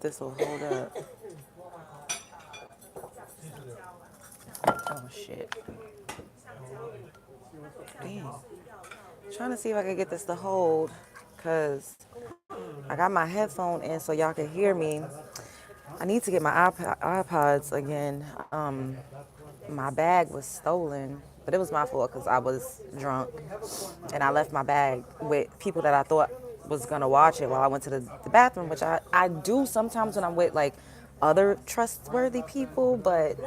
this will hold up. Oh shit. Damn. Trying to see if I can get this to hold, cause I got my headphone in so y'all can hear me. I need to get my iPods again. My bag was stolen, but it was my fault because I was drunk, and I left my bag with people that I thought was gonna watch it while I went to the bathroom, which I do sometimes when I'm with like other trustworthy people, but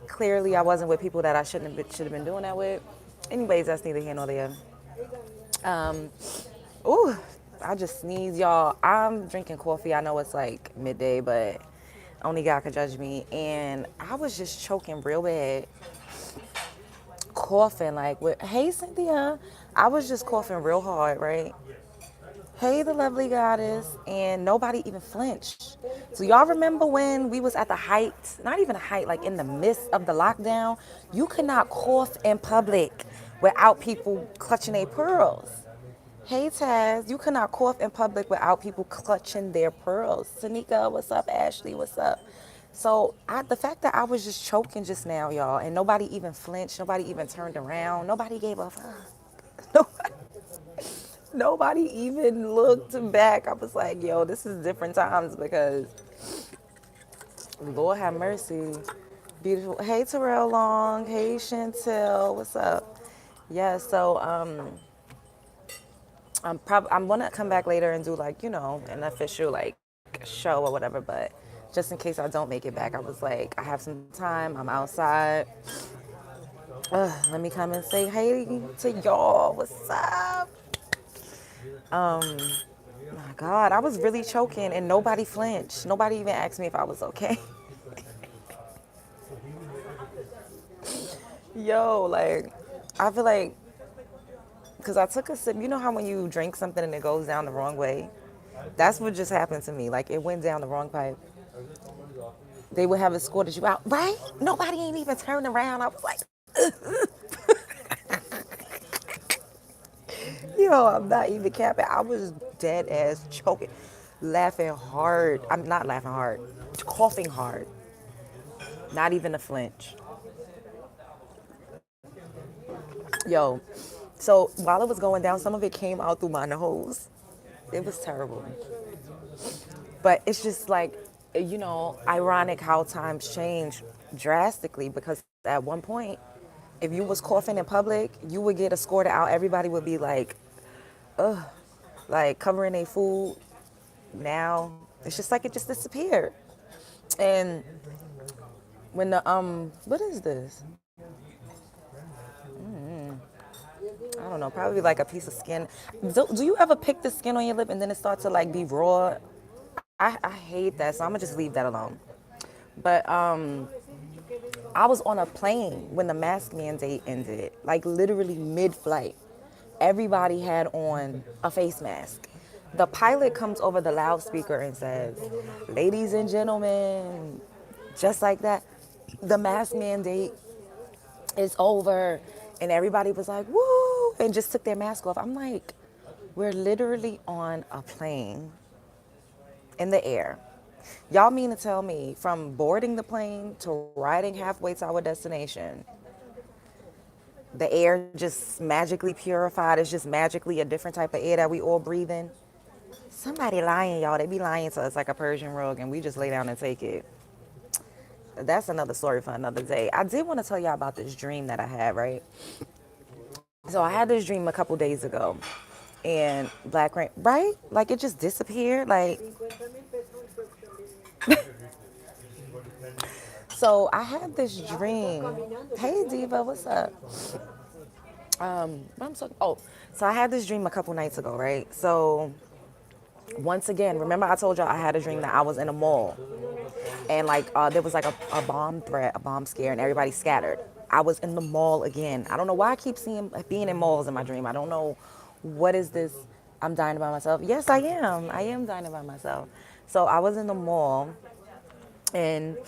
clearly I wasn't with people that I should have been doing that with. Anyways, that's neither here nor there. Um, ooh, I just sneezed, y'all. I'm drinking coffee. I know it's like midday, but only God could judge me. And I was just choking real bad, coughing like with, hey, Cynthia. I was just coughing real hard, right? Hey, the lovely goddess. And nobody even flinched. So y'all remember when we was at the height, not even a height, like in the midst of the lockdown, you could not cough in public without people clutching their pearls. Hey Taz, you cannot cough in public without people clutching their pearls. Tanika, what's up? Ashley, what's up? So the fact that I was just choking just now, y'all, and nobody even flinched, nobody even turned around, nobody gave a fuck. Nobody, nobody even looked back. I was like, yo, this is different times because Lord have mercy. Beautiful. Hey Terrell Long. Hey Chantel. What's up? Yeah, so I'm gonna come back later and do like, an official like show or whatever, but just in case I don't make it back, I was like, I have some time, I'm outside. Let me come and say hey to y'all. What's up? My God, I was really choking and nobody flinched. Nobody even asked me if I was okay. Yo, like, I feel like, because I took a sip, you know how when you drink something and it goes down the wrong way? That's what just happened to me. Like, it went down the wrong pipe. They would have escorted you out, right? Nobody ain't even turned around. I was like, yo, I'm not even capping. I was dead ass choking, laughing hard. I'm not laughing hard, coughing hard. Not even a flinch. Yo, so while it was going down, some of it came out through my nose. It was terrible. But it's just like, ironic how times change drastically because at one point, if you was coughing in public, you would get escorted out. Everybody would be like covering their food. Now it's just like it just disappeared. And when what is this? I don't know, probably like a piece of skin. Do you ever pick the skin on your lip and then it starts to like be raw? I hate that, so I'm gonna just leave that alone. But I was on a plane when the mask mandate ended, like literally mid-flight. Everybody had on a face mask. The pilot comes over the loudspeaker and says, "Ladies and gentlemen," just like that, the mask mandate is over. And everybody was like, woo, and just took their mask off. I'm like, we're literally on a plane in the air. Y'all mean to tell me from boarding the plane to riding halfway to our destination, the air just magically purified? It's just magically a different type of air that we all breathe in? Somebody lying, y'all. They be lying to us like a Persian rug, and we just lay down and take it. That's another story for another day. I did want to tell y'all about this dream that I had, right? So I had this dream a couple days ago, and Black Rain, right? Like it just disappeared. Like, so I had this dream. Hey Diva, what's up? What I'm talking. Oh, so I had this dream a couple nights ago, right? So once again, remember I told y'all I had a dream that I was in a mall, and like there was like a bomb threat, a bomb scare, and everybody scattered. I was in the mall again. I don't know why I keep seeing being in malls in my dream. I don't know what is this. I'm dining by myself. Yes, I am. I am dining by myself. So I was in the mall, and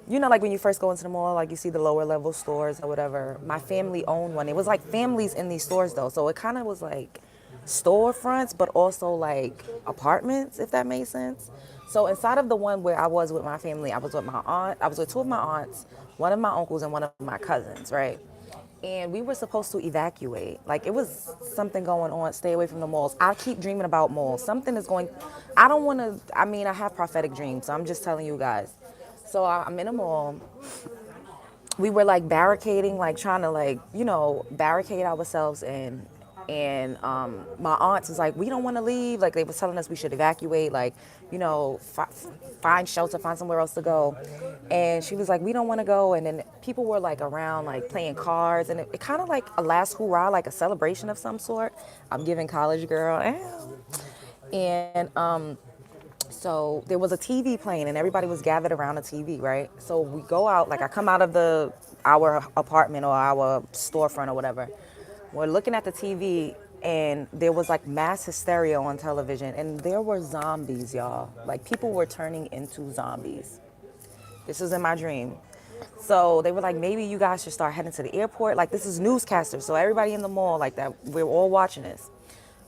like when you first go into the mall, like you see the lower level stores or whatever. My family owned one. It was like families in these stores though, so it kind of was like storefronts, but also like apartments, if that made sense. So inside of the one where I was with my family, I was with my aunt, I was with two of my aunts, one of my uncles, and one of my cousins, right? And we were supposed to evacuate. Like it was something going on. Stay away from the malls. I keep dreaming about malls. Something is going. I don't want to. I mean, I have prophetic dreams. So I'm just telling you guys. So I'm in a mall. We were like barricading, like trying to like barricade ourselves in. And my aunts was like, we don't want to leave. Like they was telling us we should evacuate. Like find shelter, find somewhere else to go. And she was like, we don't want to go. And then people were like around, like playing cards, and it kind of like a last hurrah, like a celebration of some sort. I'm giving college girl, and so there was a TV playing, and everybody was gathered around the TV, right? So we go out, like I come out of our apartment or our storefront or whatever. We're looking at the TV, and there was like mass hysteria on television, and there were zombies, y'all. Like people were turning into zombies. This was in my dream. So they were like, maybe you guys should start heading to the airport. Like this is newscasters, so everybody in the mall like that, we're all watching this.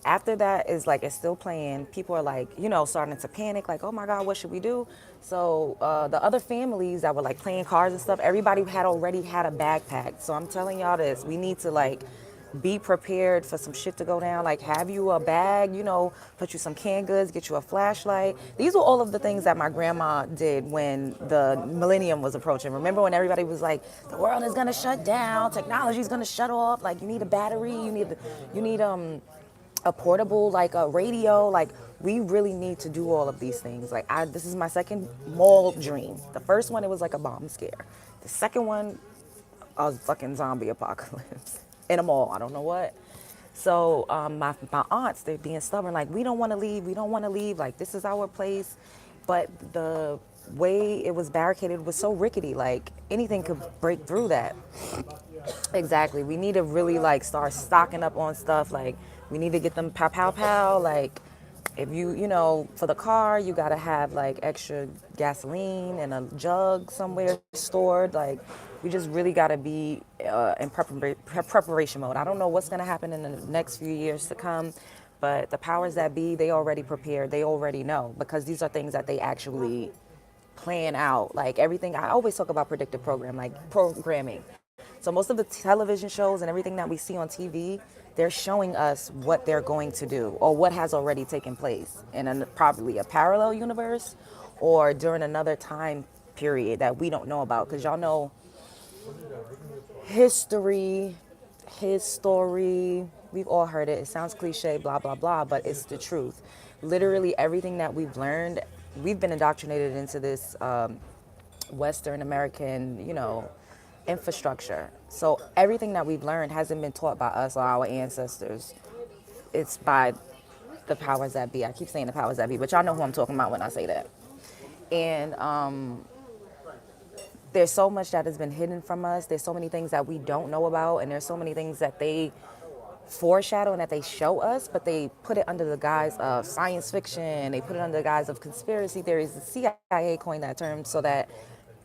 After that is like it's still playing. People are like, starting to panic, like, oh my God, what should we do? So the other families that were like playing cards and stuff, everybody had already had a backpack. So I'm telling y'all this, we need to like be prepared for some shit to go down. Like have you a bag, put you some canned goods, get you a flashlight. These were all of the things that my grandma did when the millennium was approaching. Remember when everybody was like, the world is gonna shut down, technology is gonna shut off, like you need a battery, you need a portable, like a radio. Like we really need to do all of these things. Like this is my second mall dream. The first one, it was like a bomb scare. The second one, a fucking zombie apocalypse in a mall. I don't know what. So my aunts, they're being stubborn, like we don't want to leave, we don't want to leave, like this is our place. But the way it was barricaded was so rickety, like anything could break through that. Exactly. We need to really like start stocking up on stuff. Like we need to get them pow pow pow. Like if for the car, you gotta have like extra gasoline and a jug somewhere stored. Like we just really gotta be in preparation mode. I don't know what's gonna happen in the next few years to come, but the powers that be, they already prepared. They already know, because these are things that they actually plan out. Like everything, I always talk about predictive programming. So most of the television shows and everything that we see on TV, they're showing us what they're going to do or what has already taken place in probably a parallel universe or during another time period that we don't know about. Because y'all know history, his story, we've all heard it. It sounds cliche, blah, blah, blah, but it's the truth. Literally everything that we've learned, we've been indoctrinated into this Western American, infrastructure. So everything that we've learned hasn't been taught by us or our ancestors. It's by the powers that be. I keep saying the powers that be, but y'all know who I'm talking about when I say that. And there's so much that has been hidden from us. There's so many things that we don't know about, and there's so many things that they foreshadow and that they show us, but they put it under the guise of science fiction. They put it under the guise of conspiracy theories. The CIA coined that term so that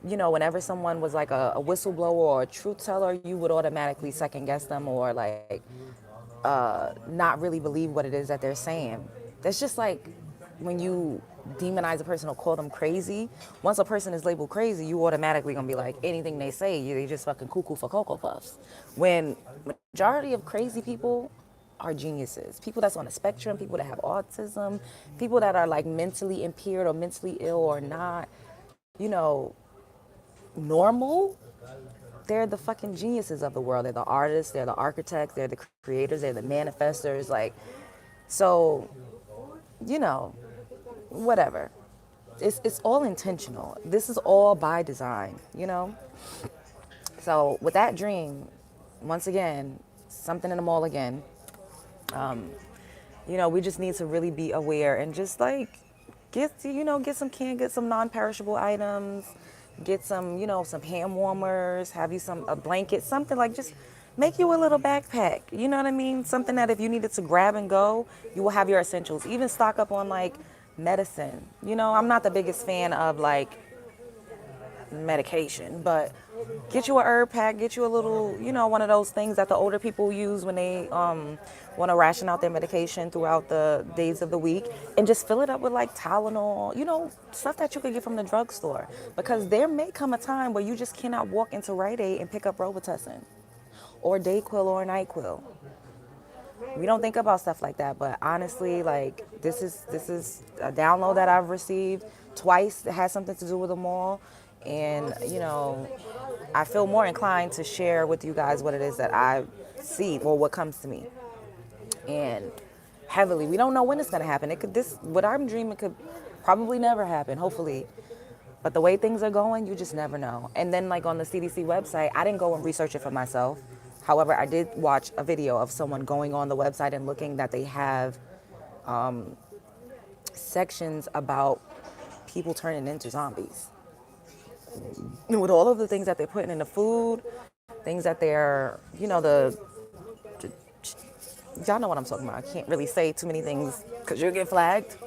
whenever someone was like a whistleblower or a truth teller, you would automatically second guess them or like not really believe what it is that they're saying. That's just like when you demonize a person or call them crazy. Once a person is labeled crazy, you automatically gonna be like, anything they say, they just fucking cuckoo for Cocoa Puffs. When majority of crazy people are geniuses. People that's on a spectrum, people that have autism, people that are like mentally impaired or mentally ill or not, normal, they're the fucking geniuses of the world. They're the artists, they're the architects, they're the creators, they're the manifestors. Like, so, whatever. It's all intentional. This is all by design. So with that dream, once again, something in the mall again. We just need to really be aware and just like get some non-perishable items, get some hand warmers, have you a blanket, something like just make you a little backpack. You know what I mean? Something that if you needed to grab and go, you will have your essentials. Even stock up on like medicine. I'm not the biggest fan of like medication, but get you a herb pack, get you a little, one of those things that the older people use when they want to ration out their medication throughout the days of the week, and just fill it up with like Tylenol, stuff that you could get from the drugstore. Because there may come a time where you just cannot walk into Rite Aid and pick up Robitussin or Dayquil or NyQuil. We don't think about stuff like that, but honestly, like this is a download that I've received twice that has something to do with the mall, and I feel more inclined to share with you guys what it is that I see or what comes to me. And heavily, we don't know when it's gonna happen. It could this what I'm dreaming could probably never happen, hopefully. But the way things are going, you just never know. And then, like on the CDC website, I didn't go and research it for myself. However, I did watch a video of someone going on the website and looking that they have sections about people turning into zombies. And with all of the things that they're putting in the food, things that they're, y'all know what I'm talking about. I can't really say too many things because you'll get flagged.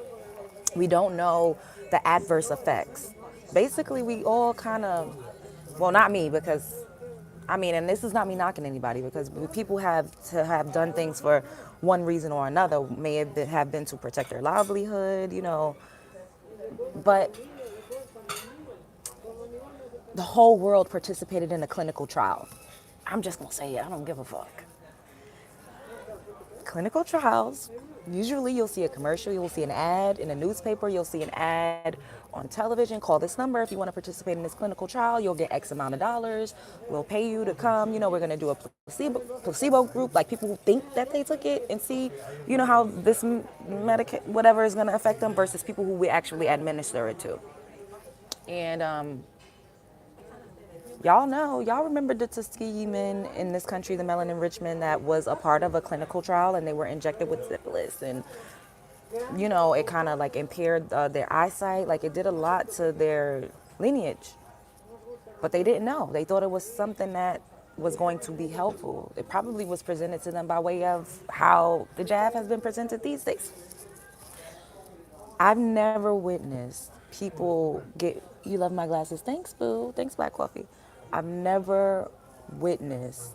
We don't know the adverse effects. Basically, we all kind of, well, not me, because and this is not me knocking anybody, because people have to have done things for one reason or another. May have been to protect their livelihood, but the whole world participated in a clinical trial. I'm just gonna say it. I don't give a fuck. Clinical trials, usually you'll see a commercial, you'll see an ad in a newspaper, you'll see an ad on television. Call this number if you want to participate in this clinical trial. You'll get X amount of dollars. We'll pay you to come. We're going to do a placebo group, like people who think that they took it and see, how this whatever is going to affect them, versus people who we actually administer it to. And y'all remember the Tuskegee men in this country, the melanin rich men that was a part of a clinical trial, and they were injected with syphilis, and it kind of like impaired their eyesight. Like it did a lot to their lineage, but they didn't know. They thought it was something that was going to be helpful. It probably was presented to them by way of how the jab has been presented these days. I've never witnessed people get, you love my glasses, thanks boo, thanks Black Coffee. I've never witnessed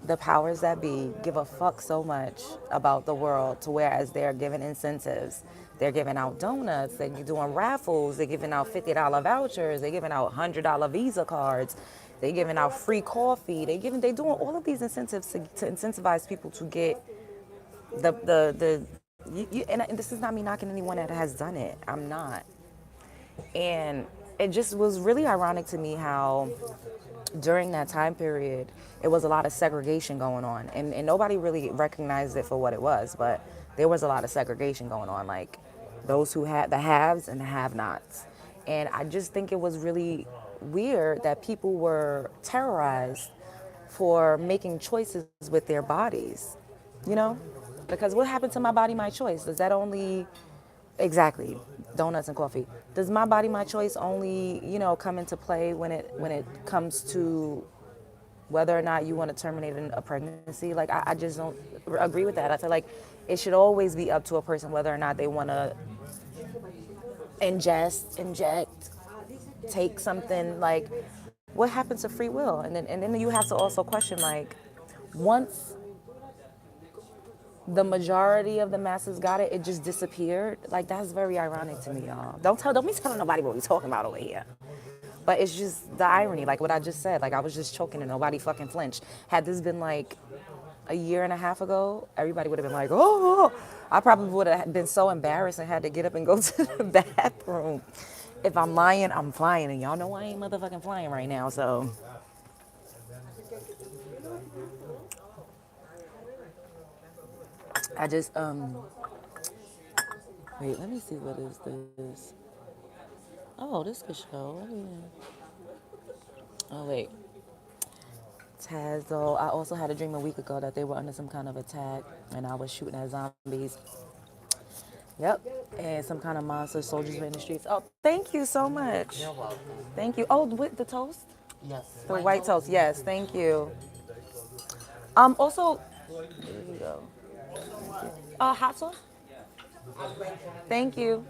the powers that be give a fuck so much about the world, to whereas they're giving incentives. They're giving out donuts, they're doing raffles, they're giving out $50 vouchers, they're giving out $100 Visa cards, they're giving out free coffee, they're doing all of these incentives to incentivize people to get and this is not me knocking anyone that has done it. I'm not. And it just was really ironic to me how during that time period, it was a lot of segregation going on. And nobody really recognized it for what it was, but there was a lot of segregation going on, like those who had the haves and the have-nots. And I just think it was really weird that people were terrorized for making choices with their bodies, you know? Because what happened to my body, my choice? Does that only, exactly, donuts and coffee. Does my body, my choice only, come into play when it comes to whether or not you want to terminate a pregnancy? Like, I just don't agree with that. I feel like it should always be up to a person whether or not they want to inject, take something. Like, what happens to free will? And then you have to also question, like, once the majority of the masses got it, it just disappeared. Like, that's very ironic to me, y'all. Don't be telling nobody what we talking about over here. But it's just the irony, like what I just said. Like, I was just choking and nobody fucking flinched. Had this been like a year and a half ago, everybody would have been like, oh, I probably would have been so embarrassed and had to get up and go to the bathroom. If I'm lying, I'm flying, and y'all know I ain't motherfucking flying right now, so. I just, wait, let me see, what is this? Oh, this could show. Oh, wait. Tazo. I also had a dream a week ago that they were under some kind of attack and I was shooting at zombies. Yep. And some kind of monster soldiers were in the streets. Oh, thank you so much. You're welcome. Thank you. Oh, with the toast? Yes. The white toast. Yes, thank you. Also, there you go. Hot sauce? Thank you.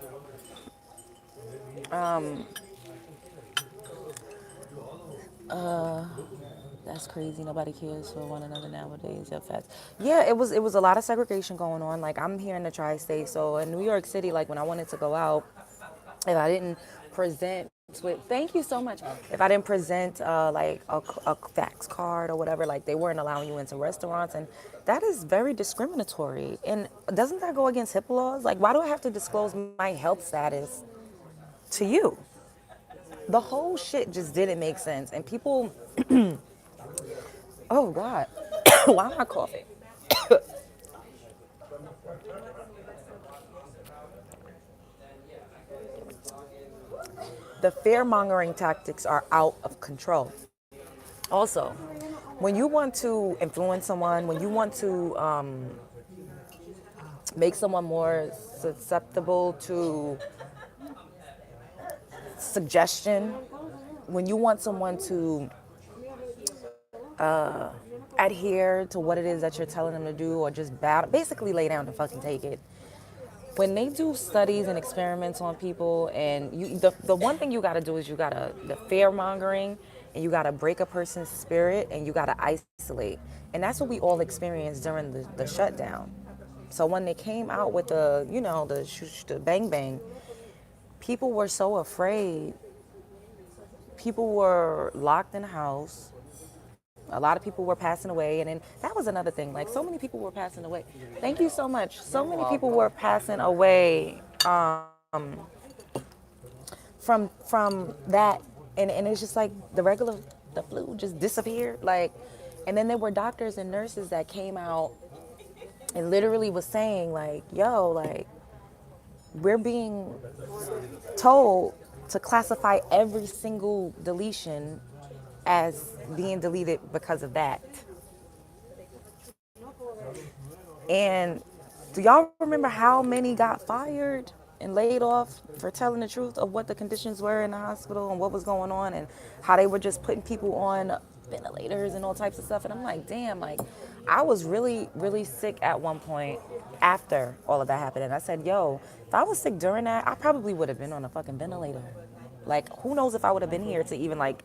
That's crazy. Nobody cares for one another nowadays. Yeah, facts. Yeah, it was a lot of segregation going on. Like I'm here in the tri-state, so in New York City, like when I wanted to go out, if I didn't present with, thank you so much. If I didn't present like a fax card or whatever, like they weren't allowing you into restaurants, and that is very discriminatory. And doesn't that go against HIPAA laws? Like, why do I have to disclose my health status to you? The whole shit just didn't make sense, and people, oh God, why am I coughing? The fear mongering tactics are out of control. Also, when you want to influence someone, when you want to make someone more susceptible to suggestion, when you want someone to adhere to what it is that you're telling them to do or just bow, basically lay down and fucking take it. When they do studies and experiments on people, and the one thing you got to do is you got to the fear mongering, and you got to break a person's spirit, and you got to isolate, and that's what we all experienced during the shutdown. So when they came out with the bang bang, people were so afraid. People were locked in the house. A lot of people were passing away, and then that was another thing. Like so many people were passing away. Thank you so much. So many people were passing away from that, and it's just like the flu just disappeared. Like, and then there were doctors and nurses that came out and literally was saying like, "Yo, like we're being told to classify every single deletion as being deleted because of that." And do y'all remember how many got fired and laid off for telling the truth of what the conditions were in the hospital and what was going on, and how they were just putting people on ventilators and all types of stuff? And I'm like, damn, like I was really, really sick at one point after all of that happened. And I said, yo, if I was sick during that, I probably would have been on a fucking ventilator. Like, who knows if I would have been here to even like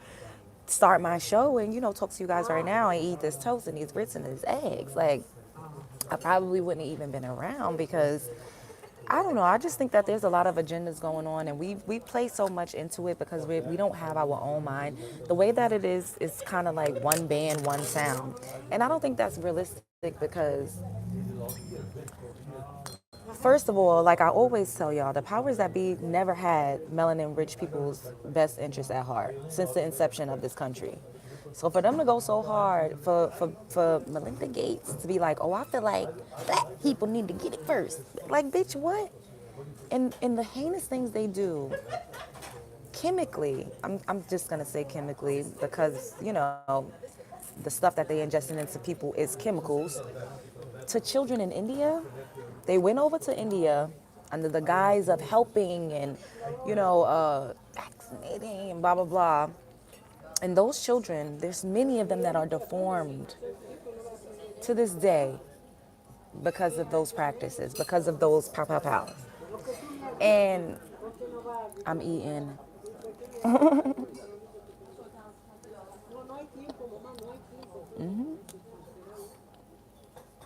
start my show and, talk to you guys right now and eat this toast and these grits and these eggs. Like, I probably wouldn't have even been around because I don't know. I just think that there's a lot of agendas going on, and we play so much into it because we don't have our own mind. The way that it is kind of like one band, one sound, and I don't think that's realistic because, first of all, like I always tell y'all, the powers that be never had melanin-rich people's best interests at heart since the inception of this country. So for them to go so hard, for Melinda Gates to be like, oh, I feel like black people need to get it first. Like, bitch, what? And the heinous things they do chemically, I'm just going to say chemically because, the stuff that they ingesting into people is chemicals. To children in India, they went over to India under the guise of helping and, vaccinating and blah, blah, blah. And those children, there's many of them that are deformed to this day because of those practices, because of those pow pow pows. And I'm eating.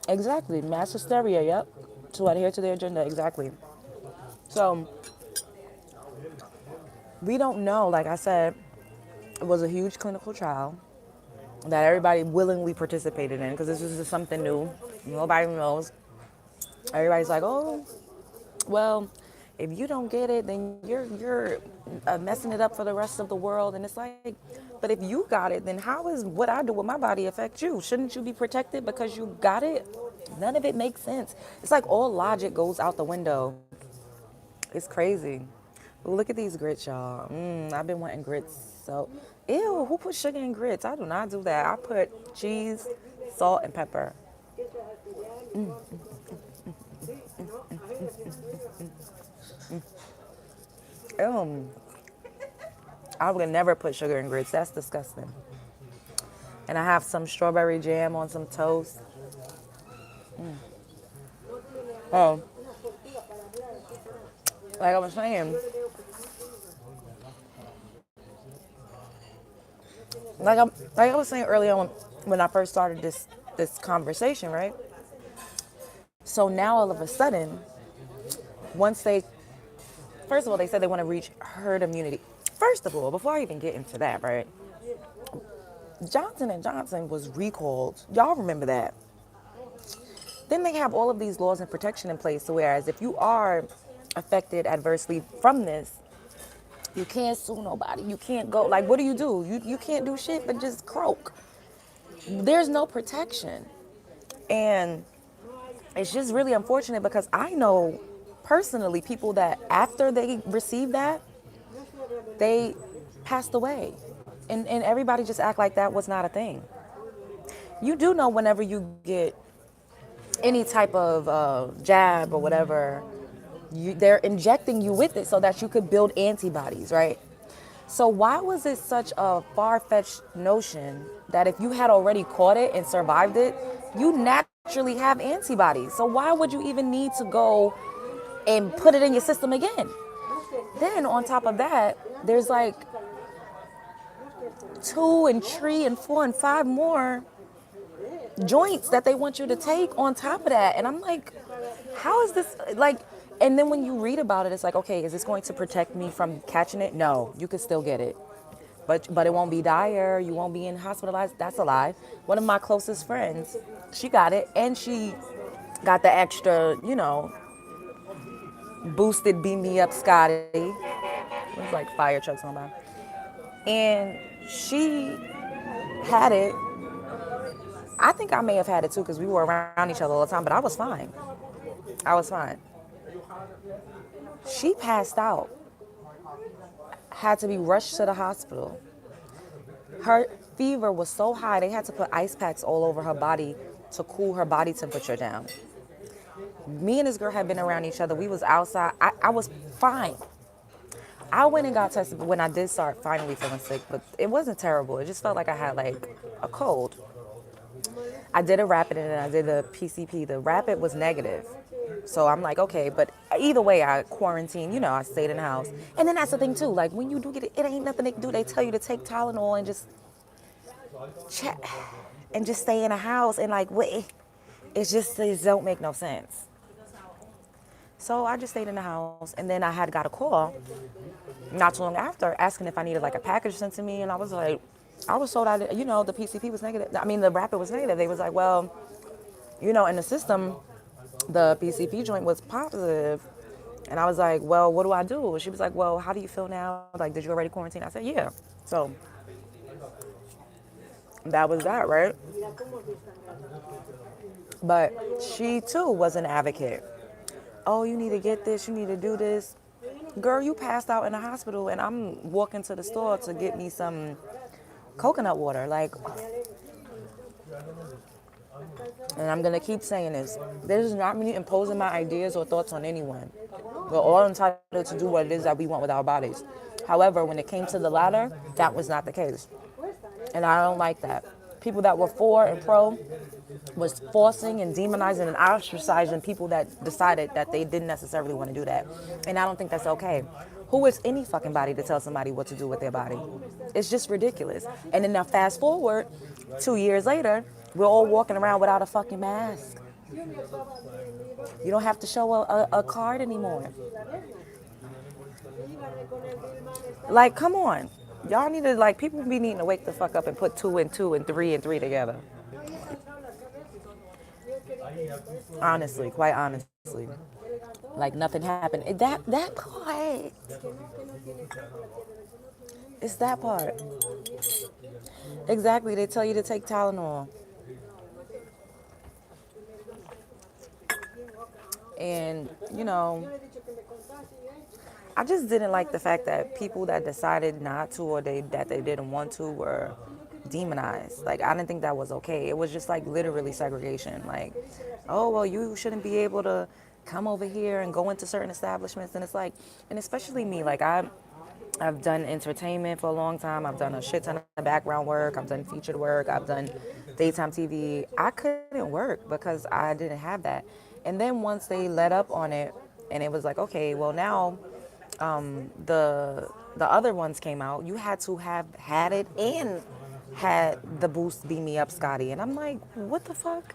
Exactly. Mass hysteria, yep. To adhere to their agenda, exactly. So we don't know, like I said, it was a huge clinical trial that everybody willingly participated in because this is just something new. Nobody knows. Everybody's like, oh, well, if you don't get it, then you're messing it up for the rest of the world. And it's like, but if you got it, then how is what I do with my body affect you? Shouldn't you be protected because you got it? None of it makes sense. It's like all logic goes out the window. It's crazy. Look at these grits, y'all. I've been wanting grits. So, ew, who put sugar in grits? I do not do that. I put cheese, salt, and pepper. Ew. I would never put sugar in grits. That's disgusting. And I have some strawberry jam on some toast. Oh, like I was saying, Like I was saying earlier on when I first started this conversation, right? So now all of a sudden, once they first of all they said they want to reach herd immunity. First of all, before I even get into that, right? Johnson and Johnson was recalled. Y'all remember that? Then they have all of these laws and protection in place. So whereas if you are affected adversely from this, you can't sue nobody. You can't go like what do? You can't do shit but just croak. There's no protection. And it's just really unfortunate because I know personally people that after they received that, they passed away. And everybody just act like that was not a thing. You do know whenever you get any type of jab or whatever, they're injecting you with it so that you could build antibodies, right? So why was it such a far-fetched notion that if you had already caught it and survived it, you naturally have antibodies? So why would you even need to go and put it in your system again? Then on top of that, there's like 2 and 3 and 4 and 5 more joints that they want you to take on top of that. And I'm like, how is this like, and then when you read about it, it's like, okay, is this going to protect me from catching it? No, you could still get it. But it won't be dire. You won't be in hospitalized. That's a lie. One of my closest friends, she got it and she got the extra, boosted beam me up Scotty. It was like fire trucks on by. And she had it. I think I may have had it too because we were around each other all the time, but I was fine. I was fine. She passed out, had to be rushed to the hospital. Her fever was so high, they had to put ice packs all over her body to cool her body temperature down. Me and this girl had been around each other. We was outside. I was fine. I went and got tested when I did start finally feeling sick, but it wasn't terrible. It just felt like I had like a cold. I did a rapid and then I did the PCP. The rapid was negative. So I'm like, okay, but either way, I quarantined, I stayed in the house. And then that's the thing too, like when you do get it, it ain't nothing they can do. They tell you to take Tylenol and just chat and just stay in the house and like, wait, it don't make no sense. So I just stayed in the house and then I had got a call not too long after asking if I needed like a package sent to me. And I was like, I was told the PCP was negative. I mean, the rapid was negative. They was like, well, in the system, the PCP joint was positive. And I was like, well, what do I do? She was like, well, how do you feel now? Like, did you already quarantine? I said, yeah. So that was that, right? But she too was an advocate. Oh, you need to get this, you need to do this. Girl, you passed out in the hospital and I'm walking to the store to get me some coconut water. Like, and I'm going to keep saying this. This is not me imposing my ideas or thoughts on anyone. We're all entitled to do what it is that we want with our bodies. However, when it came to the latter, that was not the case. And I don't like that. People that were for and pro was forcing and demonizing and ostracizing people that decided that they didn't necessarily want to do that. And I don't think that's okay. Who is any fucking body to tell somebody what to do with their body? It's just ridiculous. And then now fast forward 2 years later, we're all walking around without a fucking mask. You don't have to show a card anymore. Like, come on. Y'all need to, like, people be needing to wake the fuck up and put 2 and 2 and 3 and 3 together. Honestly, quite honestly. Like, nothing happened. That part. It's that part. Exactly. They tell you to take Tylenol. And, I just didn't like the fact that people that decided not to or that they didn't want to were demonized. Like, I didn't think that was okay. It was just like literally segregation. Like, oh, well, you shouldn't be able to come over here and go into certain establishments. And it's like, and especially me, like I've done entertainment for a long time. I've done a shit ton of background work. I've done featured work. I've done daytime TV. I couldn't work because I didn't have that. And then once they let up on it and it was like, okay, well now the other ones came out, you had to have had it and had the boost beam me up, Scotty. And I'm like, what the fuck?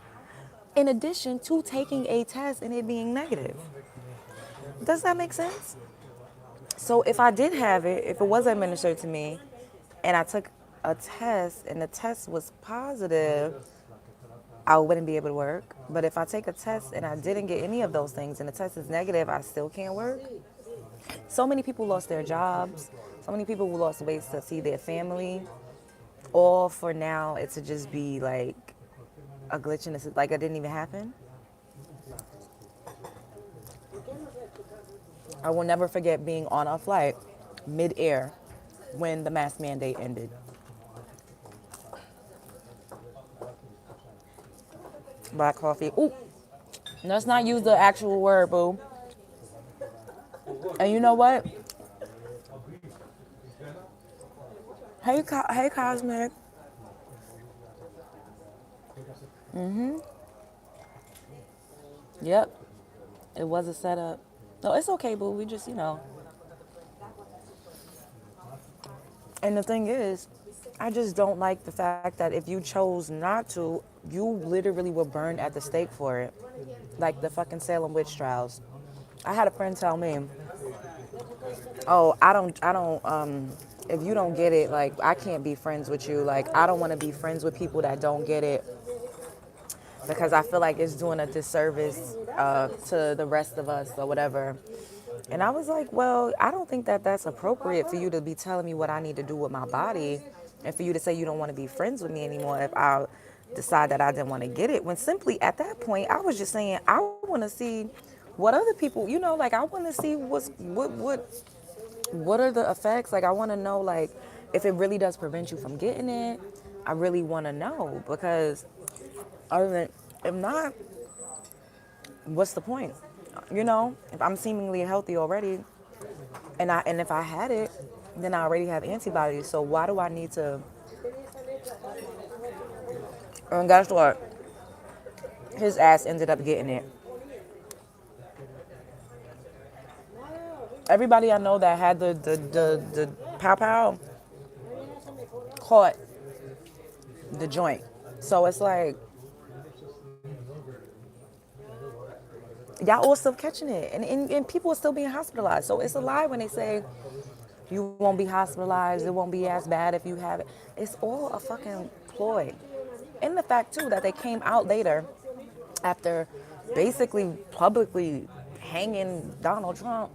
In addition to taking a test and it being negative. Does that make sense? So if I did have it, if it was administered to me, and I took a test and the test was positive, I wouldn't be able to work. But if I take a test and I didn't get any of those things and the test is negative, I still can't work. So many people lost their jobs. So many people who lost ways to see their family. All for now it to just be like a glitch in the system, like it didn't even happen. I will never forget being on a flight mid-air when the mask mandate ended. Black coffee. Ooh, let's not use the actual word, boo. And you know what? Hey, hey, Cosmic. Yep, it was a setup. No, it's okay, boo. We just, And the thing is, I just don't like the fact that if you chose not to, you literally were burned at the stake for it. Like the fucking Salem witch trials. I had a friend tell me, oh, if you don't get it, like, I can't be friends with you. Like, I don't want to be friends with people that don't get it because I feel like it's doing a disservice to the rest of us or whatever. And I was like, well, I don't think that that's appropriate for you to be telling me what I need to do with my body and for you to say you don't want to be friends with me anymore if I decide that I didn't want to get it. When simply at that point, I was just saying, I want to see what other people, like I want to see what are the effects. Like I want to know, like, if it really does prevent you from getting it. I really want to know because other than, if not, what's the point? If I'm seemingly healthy already, and if I had it, then I already have antibodies. So why do I need to? And guess what? His ass ended up getting it. Everybody I know that had the pow pow caught the joint. So it's like y'all all still catching it, and people are still being hospitalized. So it's a lie when they say you won't be hospitalized. It won't be as bad if you have it. It's all a fucking ploy. And the fact too that they came out later after basically publicly hanging Donald Trump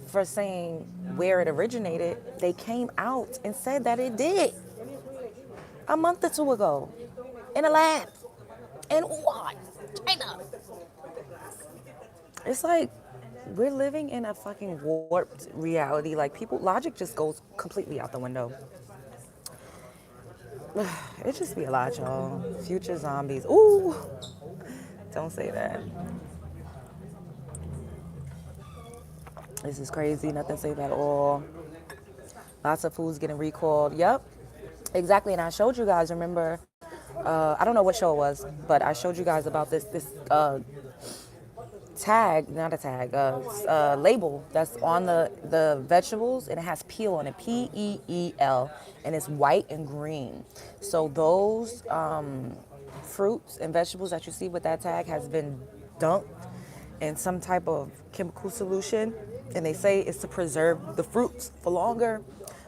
for saying where it originated, they came out and said that it did a month or two ago in a lab in Wuhan, China. It's like we're living in a fucking warped reality. Like people, logic just goes completely out the window. It just be a lot, y'all. Future zombies. Ooh, don't say that. This is crazy. Nothing safe at all. Lots of foods getting recalled. Yep, exactly. And I showed you guys. Remember, I don't know what show it was, but I showed you guys about this tag, not a tag, label that's on the vegetables, and it has peel on it, PEEL, and it's white and green. So those fruits and vegetables that you see with that tag has been dunked in some type of chemical solution, and they say it's to preserve the fruits for longer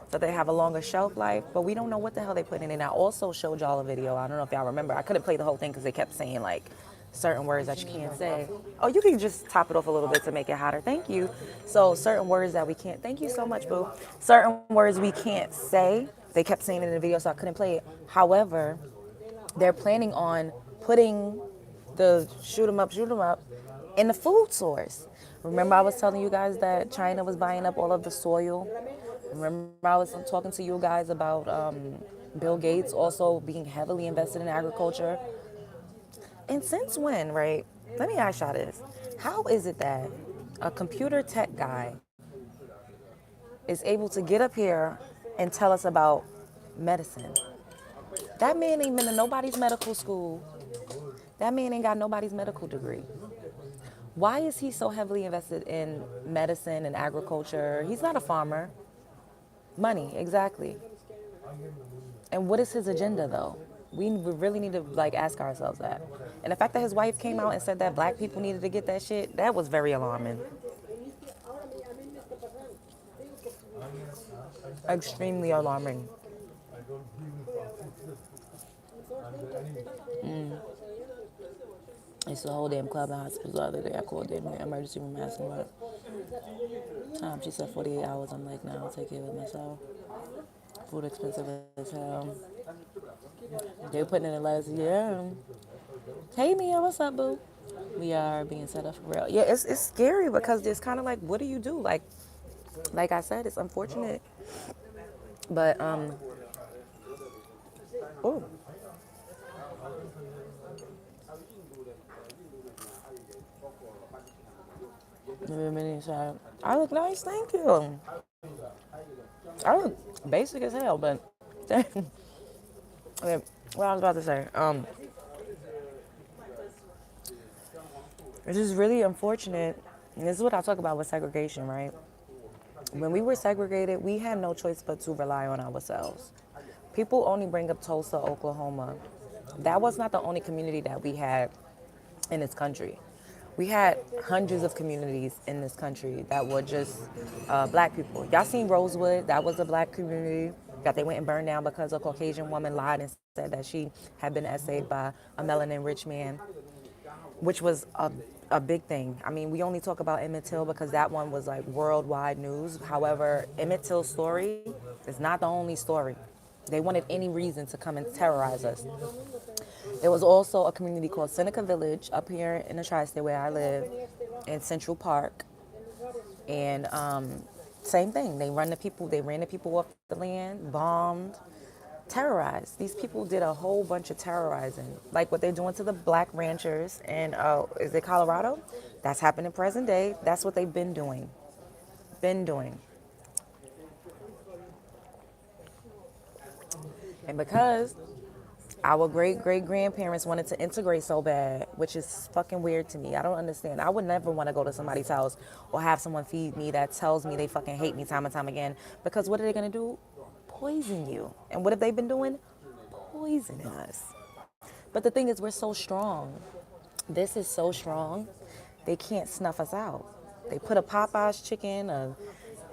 so they have a longer shelf life, but we don't know what the hell they put in it. And I also showed y'all a video. I don't know if y'all remember. I couldn't play the whole thing because they kept saying like certain words that you can't say. Oh, you can just top it off a little bit to make it hotter. Thank you. So certain words that we can't. Thank you so much, boo. Certain words we can't say. They kept saying it in the video, so I couldn't play it. However, they're planning on putting the shoot 'em up in the food source. Remember I was telling you guys that China was buying up all of the soil? Remember I was talking to you guys about Bill Gates also being heavily invested in agriculture? And since when, right? Let me ask y'all this. How is it that a computer tech guy is able to get up here and tell us about medicine? That man ain't been to nobody's medical school. That man ain't got nobody's medical degree. Why is he so heavily invested in medicine and agriculture? He's not a farmer. Money, exactly. And what is his agenda, though? We really need to like ask ourselves that. And the fact that his wife came out and said that black people needed to get that shit, that was very alarming. Extremely alarming. It's the whole damn club and hospital the other day. I called them in the emergency room asking what time. She said 48 hours. I'm like, nah, I'll take care of it myself. Food expensive as hell. They putting in the letters, yeah. Hey Mia, what's up, boo? We are being set up for real. Yeah, it's scary because it's kind of like, what do you do? Like I said, it's unfortunate, but oh, I look nice, thank you. I look basic as hell, but okay, what I was about to say, it's just really unfortunate. And this is what I talk about with segregation, right? When we were segregated, we had no choice but to rely on ourselves. People only bring up Tulsa, Oklahoma. That was not the only community that we had in this country. We had hundreds of communities in this country that were just black people. Y'all seen Rosewood? That was a black community that they went and burned down because a Caucasian woman lied and said that she had been essayed by a melanin rich man, which was a big thing. I mean, we only talk about Emmett Till because that one was like worldwide news. However, Emmett Till's story is not the only story. They wanted any reason to come and terrorize us. There was also a community called Seneca Village up here in the tri-state where I live, in Central Park, and same thing. They ran the people off the land, bombed, terrorized. These people did a whole bunch of terrorizing, like what they're doing to the black ranchers. And is it Colorado? That's happening present day. That's what they've been doing. Been doing. And because our great great grandparents wanted to integrate so bad, which is fucking weird to me. I don't understand. I would never want to go to somebody's house or have someone feed me that tells me they fucking hate me time and time again. Because what are they gonna do? Poison you. And what have they been doing? Poisoning us. But the thing is, we're so strong. This is so strong. They can't snuff us out. They put a Popeye's chicken, a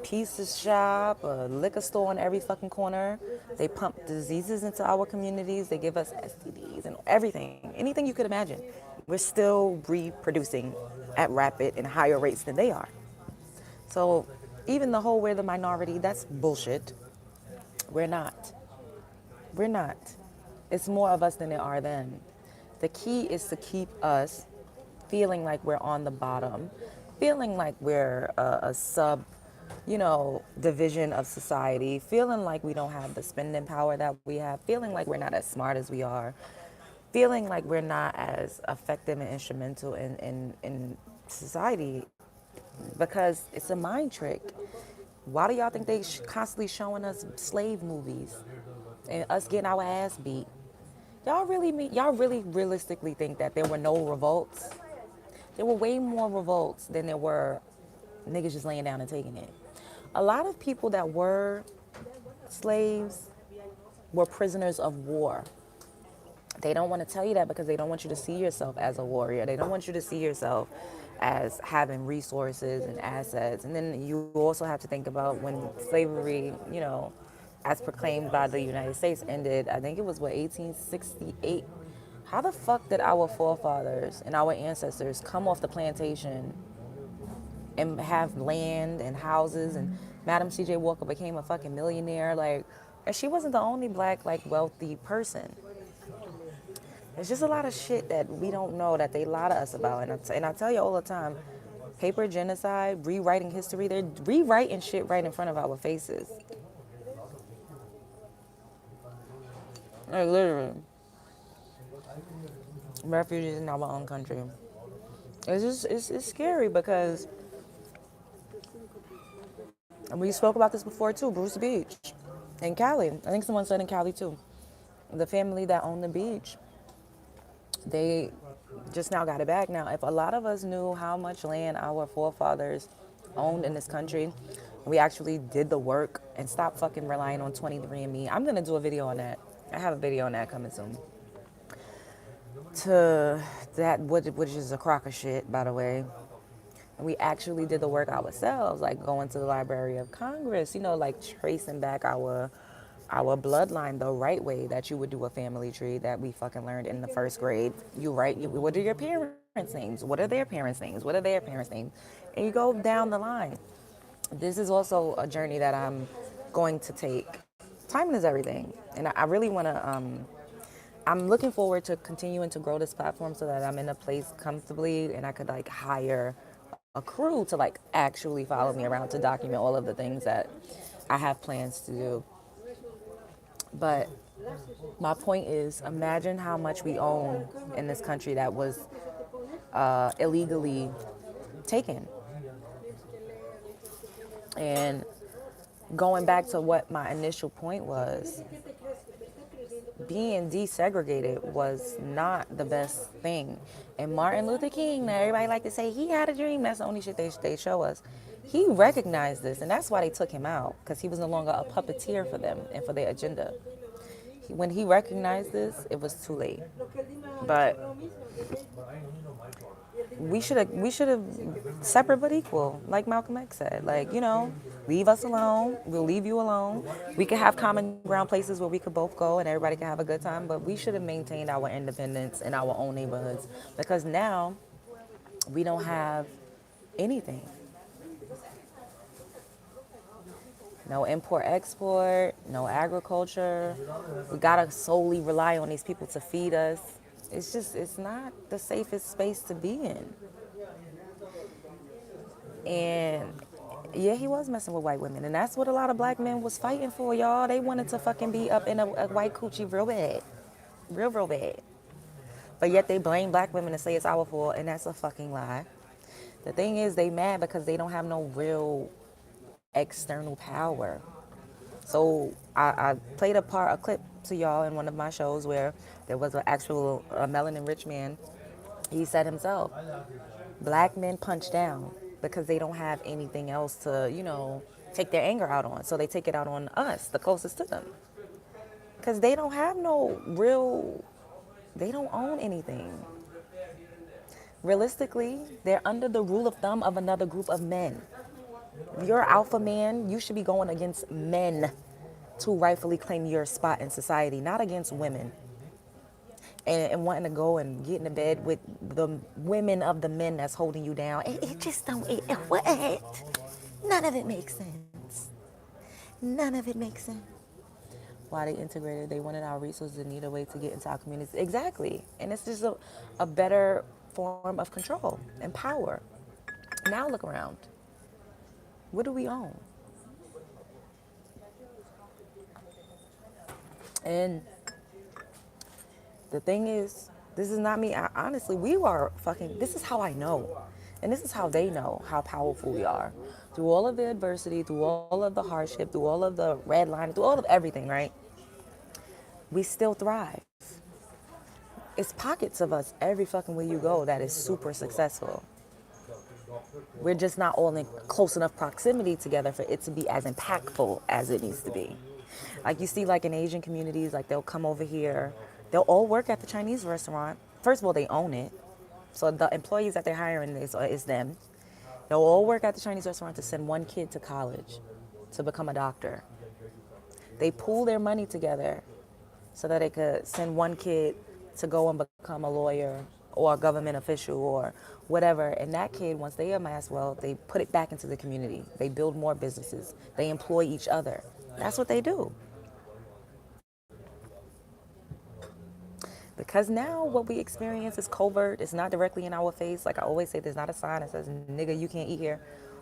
pizza shop, a liquor store on every fucking corner. They pump diseases into our communities. They give us STDs and everything. Anything you could imagine. We're still reproducing at rapid and higher rates than they are. So even the whole we're the minority, that's bullshit. We're not. We're not. It's more of us than there are them. The key is to keep us feeling like we're on the bottom, feeling like we're a sub, division of society, feeling like we don't have the spending power that we have, feeling like we're not as smart as we are, feeling like we're not as effective and instrumental in society because it's a mind trick. Why do y'all think they constantly showing us slave movies and us getting our ass beat? Y'all really realistically think that there were no revolts? There were way more revolts than there were niggas just laying down and taking it. A lot of people that were slaves were prisoners of war. They don't want to tell you that because they don't want you to see yourself as a warrior. They don't want you to see yourself as having resources and assets. And then you also have to think about when slavery, as proclaimed by the United States ended, I think it was 1868. How the fuck did our forefathers and our ancestors come off the plantation and have land and houses, and Madam C.J. Walker became a fucking millionaire? Like, and she wasn't the only black, like, wealthy person. There's just a lot of shit that we don't know that they lie to us about. And I tell you all the time, paper genocide, rewriting history, they're rewriting shit right in front of our faces. Like, literally. Refugees in our own country. It's scary because we spoke about this before too, Bruce Beach in Cali. I think someone said in Cali too. The family that owned the beach, they just now got it back. Now, if a lot of us knew how much land our forefathers owned in this country, We actually did the work and stopped fucking relying on 23andMe. I'm gonna do a video on that. I have a video on that coming soon. To that, which is a crock of shit, by the way. And we actually did the work ourselves, like going to the Library of Congress, like tracing back our bloodline the right way that you would do a family tree that we fucking learned in the first grade. You write, what are your parents' names? What are their parents' names? What are their parents' names? And you go down the line. This is also a journey that I'm going to take. Timing is everything. And I really want to, I'm looking forward to continuing to grow this platform so that I'm in a place comfortably and I could like hire a crew to like actually follow me around to document all of the things that I have plans to do. But my point is, imagine how much we own in this country that was illegally taken. And going back to what my initial point was, being desegregated was not the best thing. And Martin Luther King, that everybody like to say he had a dream, that's the only shit they show us. He recognized this, and that's why they took him out, because he was no longer a puppeteer for them and for their agenda. When he recognized this, it was too late. But we should have separate but equal, like Malcolm X said. Like, leave us alone. We'll leave you alone. We could have common ground places where we could both go and everybody can have a good time. But we should have maintained our independence in our own neighborhoods, because now we don't have anything. No import export, no agriculture. We gotta solely rely on these people to feed us. It's not the safest space to be in. And yeah, he was messing with white women. And that's what a lot of black men was fighting for, y'all. They wanted to fucking be up in a white coochie real bad. Real bad. But yet they blame black women and say it's our fault, and that's a fucking lie. The thing is, they mad because they don't have no real external power. So I played a clip to y'all in one of my shows where there was an actual melanin rich man. He said himself, black men punch down because they don't have anything else to, take their anger out on. So they take it out on us, the closest to them. Because they don't have no real, they don't own anything. Realistically, they're under the rule of thumb of another group of men. If you're an alpha man, you should be going against men to rightfully claim your spot in society, not against women. And wanting to go and get into bed with the women of the men that's holding you down. It just don't, what? None of it makes sense. None of it makes sense. Why they integrated, they wanted our resources and need a way to get into our communities. Exactly. And it's just a better form of control and power. Now look around. What do we own? And the thing is, this is not me. Honestly, we are fucking, this is how I know. And this is how they know how powerful we are. Through all of the adversity, through all of the hardship, through all of the redlining, through all of everything, right? We still thrive. It's pockets of us every fucking way you go that is super successful. We're just not all in close enough proximity together for it to be as impactful as it needs to be. Like you see, like in Asian communities, like they'll come over here, they'll all work at the Chinese restaurant. First of all, they own it. So the employees that they're hiring is them. They'll all work at the Chinese restaurant to send one kid to college to become a doctor. They pool their money together so that they could send one kid to go and become a lawyer or a government official or whatever. And that kid, once they amass wealth, they put it back into the community. They build more businesses. They employ each other. That's what they do. Because now what we experience is covert. It's not directly in our face. Like I always say, there's not a sign that says, nigga, you can't eat here.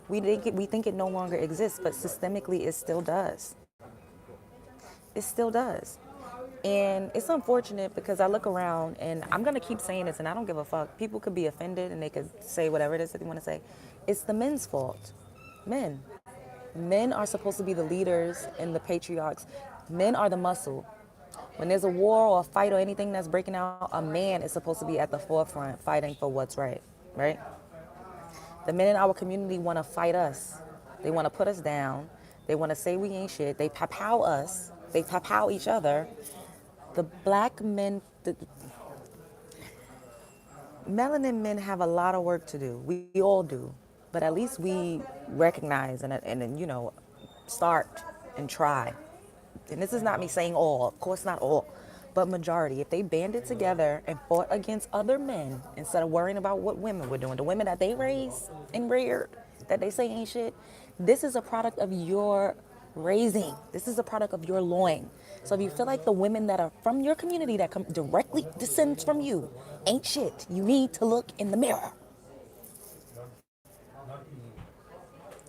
We think it no longer exists, but systemically it still does. It still does. And it's unfortunate because I look around and I'm going to keep saying this and I don't give a fuck. People could be offended and they could say whatever it is that they want to say. It's the men's fault. Men. Men are supposed to be the leaders and the patriarchs. Men are the muscle. When there's a war or a fight or anything that's breaking out, a man is supposed to be at the forefront fighting for what's right, right? The men in our community want to fight us. They want to put us down. They want to say we ain't shit. They pow us. They pow each other. The black men, the melanin men have a lot of work to do. We all do. But at least we recognize and start and try. And this is not me saying all, of course not all, but majority. If they banded together and fought against other men instead of worrying about what women were doing, the women that they raised and reared, that they say ain't shit, this is a product of your raising. This is a product of your loin. So if you feel like the women that are from your community that come directly descends from you ain't shit, you need to look in the mirror.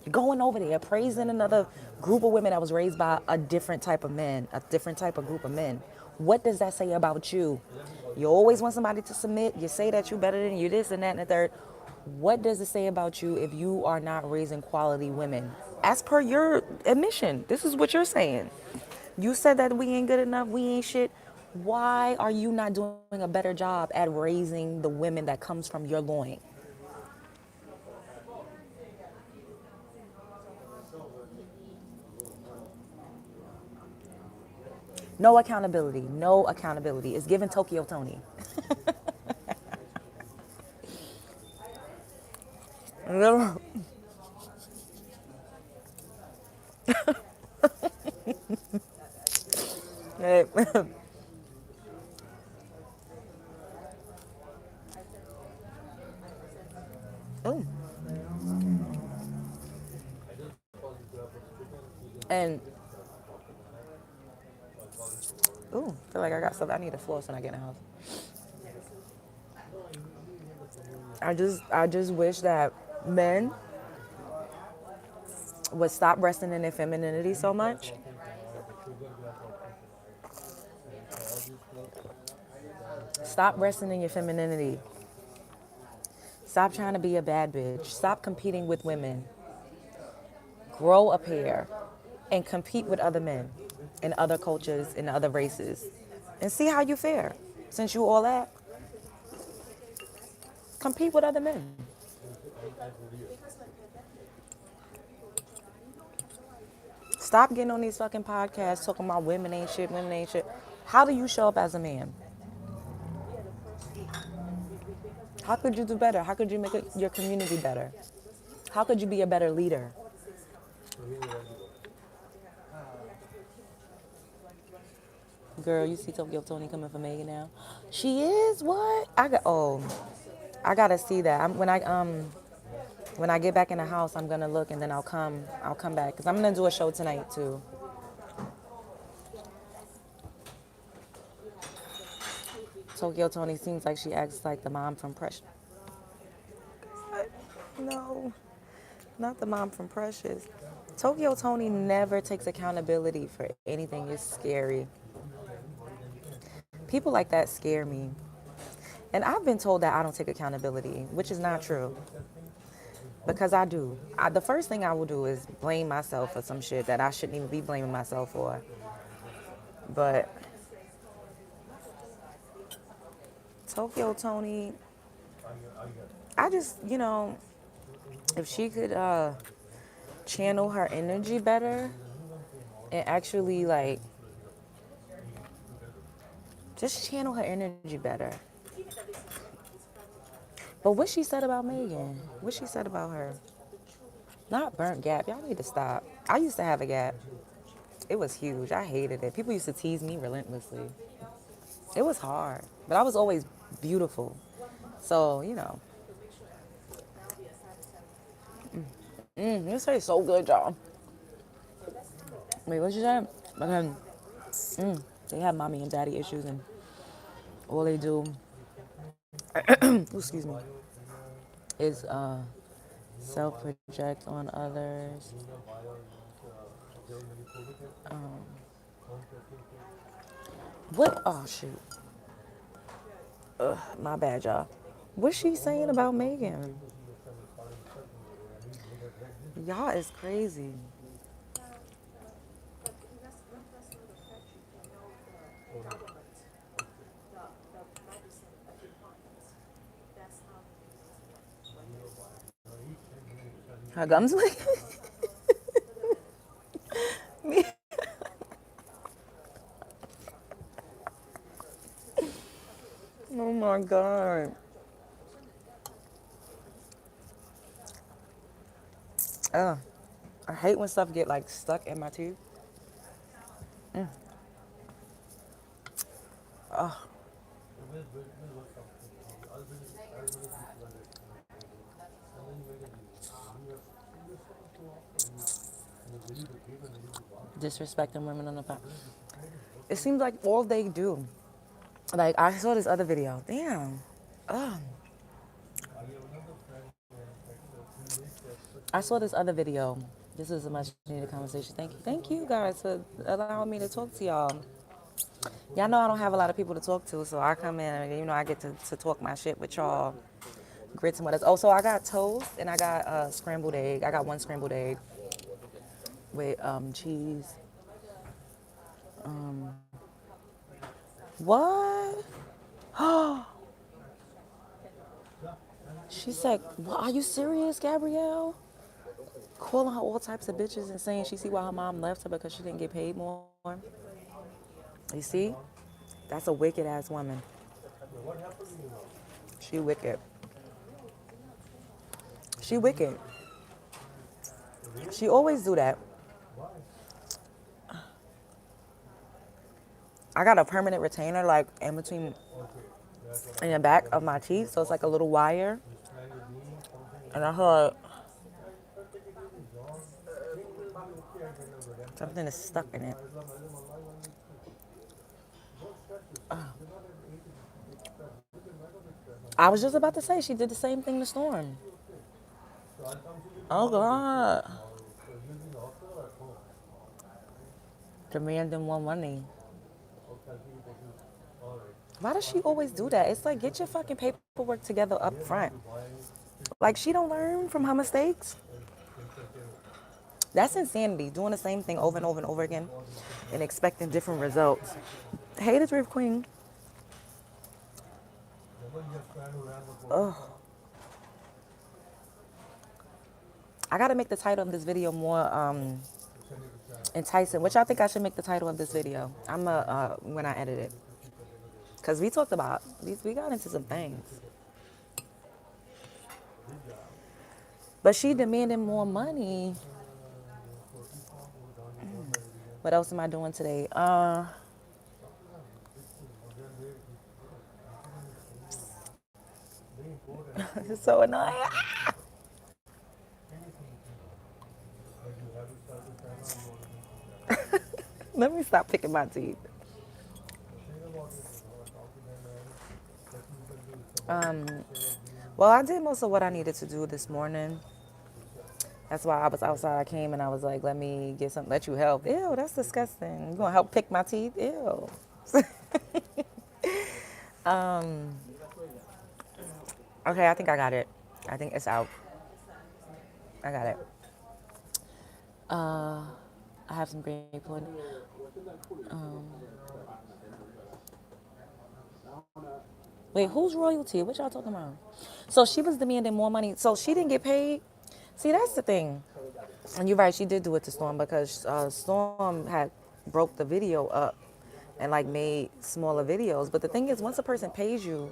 You're going over there praising another group of women that was raised by a different type of men, a different type of group of men. What does that say about you? You always want somebody to submit. You say that you're better than you, this and that and the third. What does it say about you if you are not raising quality women? As per your admission, this is what you're saying. You said that we ain't good enough, we ain't shit. Why are you not doing a better job at raising the women that comes from your loin? No accountability. No accountability. It's giving Tokyo Tony. Hey. Ooh. And ooh, feel like I got something. I need to floss when I get in the house. I just wish that men would stop resting in their femininity so much. Stop resting in your femininity. Stop trying to be a bad bitch. Stop competing with women. Grow a pair and compete with other men in other cultures, in other races, and see how you fare. Since you all that, compete with other men. Stop getting on these fucking podcasts talking about women ain't shit, women ain't shit. How do you show up as a man? How could you do better? How could you make your community better? How could you be a better leader? Girl, you see Tokyo Tony coming for Megan now? She is what? I gotta see that. When I get back in the house, I'm gonna look and then I'll come back because I'm gonna do a show tonight too. Tokyo Tony seems like she acts like the mom from Precious. No, not the mom from Precious. Tokyo Tony never takes accountability for anything. It's scary. People like that scare me. And I've been told that I don't take accountability, which is not true. Because I do. The first thing I will do is blame myself for some shit that I shouldn't even be blaming myself for. But Tokyo Tony, I just, if she could channel her energy better and actually, like, just channel her energy better. But what she said about Megan, what she said about her, not burnt gap. Y'all need to stop. I used to have a gap. It was huge. I hated it. People used to tease me relentlessly. It was hard, but I was always beautiful. So, this tastes so good, y'all. Wait, what you said? Because they have mommy and daddy issues, and all they do, excuse me, is self-project on others. What? Oh, shoot. My bad, y'all. What's she saying about Megan? Y'all is crazy. Her gums bleeding? my god. Ugh. I hate when stuff get like stuck in my teeth. Disrespecting women on the phone. It seems like all they do. Like I saw this other video. Damn. Ugh. I saw this other video. This is a much needed conversation. Thank you. Thank you guys for allowing me to talk to y'all. Y'all know I don't have a lot of people to talk to, so I come in and I get to talk my shit with y'all. Grits and what else. Oh, so I got toast and I got scrambled egg. I got one scrambled egg with cheese. What? She said, well, are you serious, Gabrielle? Calling her all types of bitches and saying she see why her mom left her because she didn't get paid more. You see? That's a wicked ass woman. She wicked. She wicked. She always do that. I got a permanent retainer like in between in the back of my teeth, so it's like a little wire. And I heard something is stuck in it. I was just about to say she did the same thing to Storm. Oh God. Demanding more money. Why does she always do that? It's like get your fucking paperwork together up front. Like she don't learn from her mistakes. That's insanity. Doing the same thing over and over and over again and expecting different results. Hey, the Drift Queen. Ugh. I gotta make the title of this video more enticing. What y'all think I should make the title of this video? I'm when I edit it. Cause we talked about we got into some things. But she demanding more money. What else am I doing today? It's so annoying. Let me stop picking my teeth. Well, I did most of what I needed to do this morning. That's why I was outside. I came and I was like, let me get something, let you help. Ew, that's disgusting. You gonna help pick my teeth? Ew. Okay, I think I got it. I think it's out. I got it. I have some green pudding. Wait, who's royalty? What y'all talking about? So she was demanding more money. So she didn't get paid. See, that's the thing. And you're right, she did do it to Storm because Storm had broke the video up and like made smaller videos. But the thing is, once a person pays you,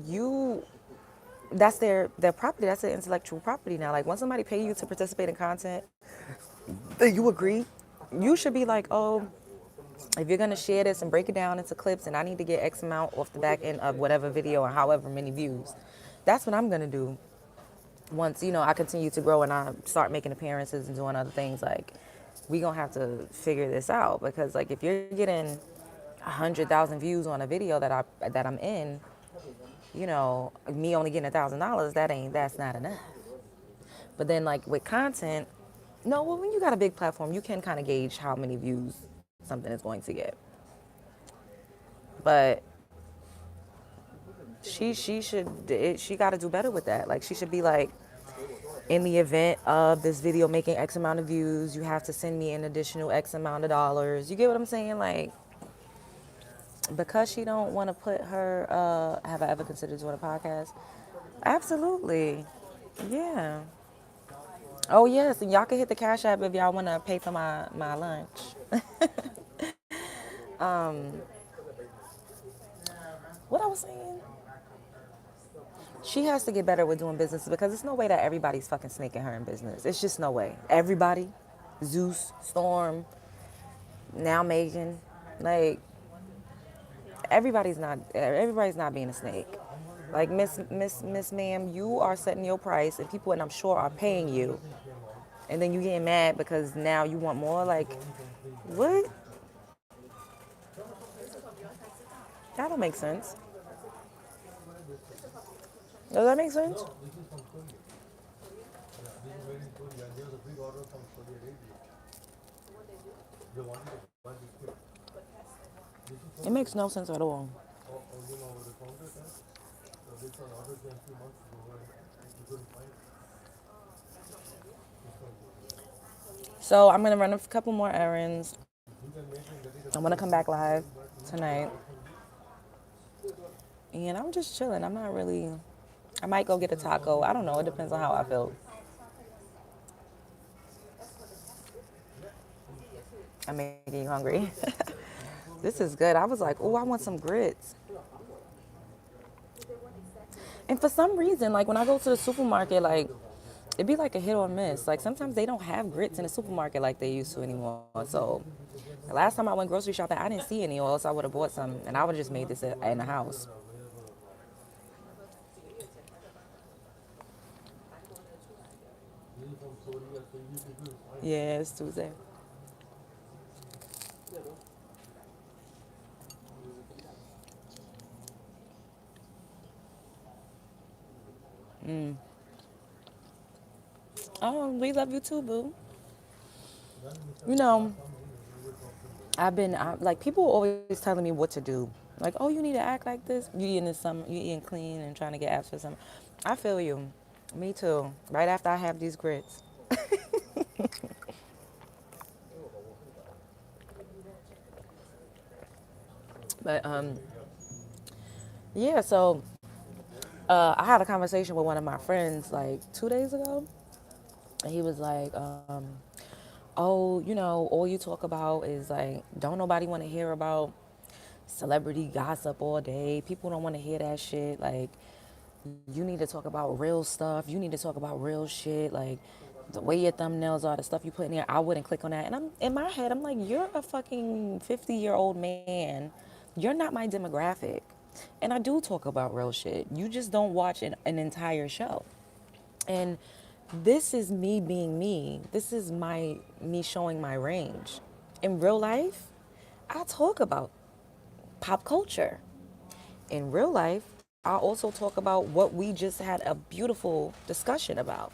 you that's their property. That's their intellectual property now. Like once somebody pay you to participate in content, that you agree, you should be like, oh, if you're gonna share this and break it down into clips, and I need to get X amount off the back end of whatever video and however many views, that's what I'm gonna do. Once I continue to grow and I start making appearances and doing other things, like we gonna have to figure this out because like if you're getting 100,000 views on a video that I'm in, me only getting $1,000, that's not enough. But then like with content, no, well when you got a big platform, you can kind of gauge how many views something is going to get. But she got to do better with that. Like she should be like, in the event of this video making X amount of views, you have to send me an additional X amount of dollars. You get what I'm saying? Like, because she don't want to put her, have I ever considered doing a podcast? Absolutely. Yeah. Oh, yes. And y'all can hit the Cash App if y'all want to pay for my lunch. What I was saying? She has to get better with doing business because it's no way that everybody's fucking snaking her in business. It's just no way. Everybody, Zeus, Storm, now Megan, like everybody's not being a snake. Like Miss Ma'am, you are setting your price, and people, and I'm sure, are paying you, and then you getting mad because now you want more. Like, what? That don't make sense. Does that make sense? It makes no sense at all. So I'm gonna run a couple more errands. I'm gonna come back live tonight, and I'm just chilling. I'm not really. I might go get a taco. I don't know. It depends on how I feel. I'm making you hungry. This is good. I was like, oh, I want some grits. And for some reason, like when I go to the supermarket, like it'd be like a hit or miss. Like sometimes they don't have grits in the supermarket like they used to anymore. So the last time I went grocery shopping, I didn't see any, or else I would have bought some, and I would have just made this in the house. Yeah, it's Tuesday. Oh, we love you too, boo. You know, like people always telling me what to do. Like, oh, you need to act like this. You eating clean and trying to get abs for some. I feel you. Me too. Right after I have these grits. But yeah. So I had a conversation with one of my friends like 2 days ago, and he was like, "Oh, all you talk about is like, don't nobody want to hear about celebrity gossip all day. People don't want to hear that shit. Like, you need to talk about real stuff. You need to talk about real shit. Like, the way your thumbnails are, the stuff you put in there, I wouldn't click on that." And I'm in my head, I'm like, you're a fucking 50-year-old man. You're not my demographic. And I do talk about real shit. You just don't watch an entire show. And this is me being me. This is me showing my range. In real life, I talk about pop culture. In real life, I also talk about what we just had a beautiful discussion about.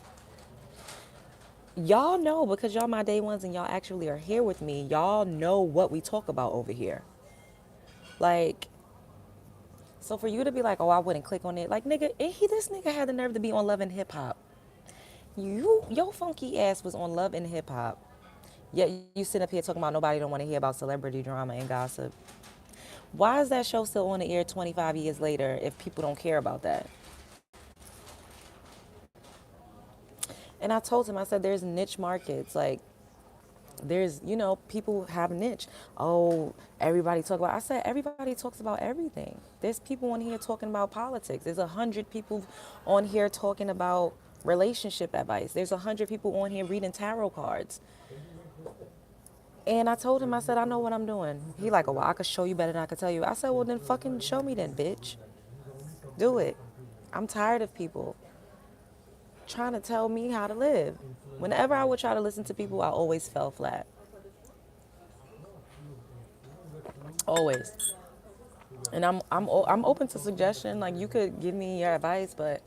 Y'all know because y'all my day ones and y'all actually are here with me. Y'all know what we talk about over here. Like, so for you to be like, oh, I wouldn't click on it. Like, nigga, this nigga had the nerve to be on Love and Hip Hop. Your funky ass was on Love and Hip Hop. Yet you sit up here talking about nobody don't want to hear about celebrity drama and gossip. Why is that show still on the air 25 years later if people don't care about that? And I told him, I said, there's niche markets. Like, there's, people have niche. Oh, everybody talk about, I said, everybody talks about everything. There's people on here talking about politics. There's 100 people on here talking about relationship advice. There's 100 people on here reading tarot cards. And I told him, I said, I know what I'm doing. He like, oh, well, I could show you better than I could tell you. I said, well, then fucking show me then, bitch. Do it. I'm tired of people trying to tell me how to live. Whenever I would try to listen to people, I always fell flat. Always. And I'm open to suggestion. Like you could give me your advice, but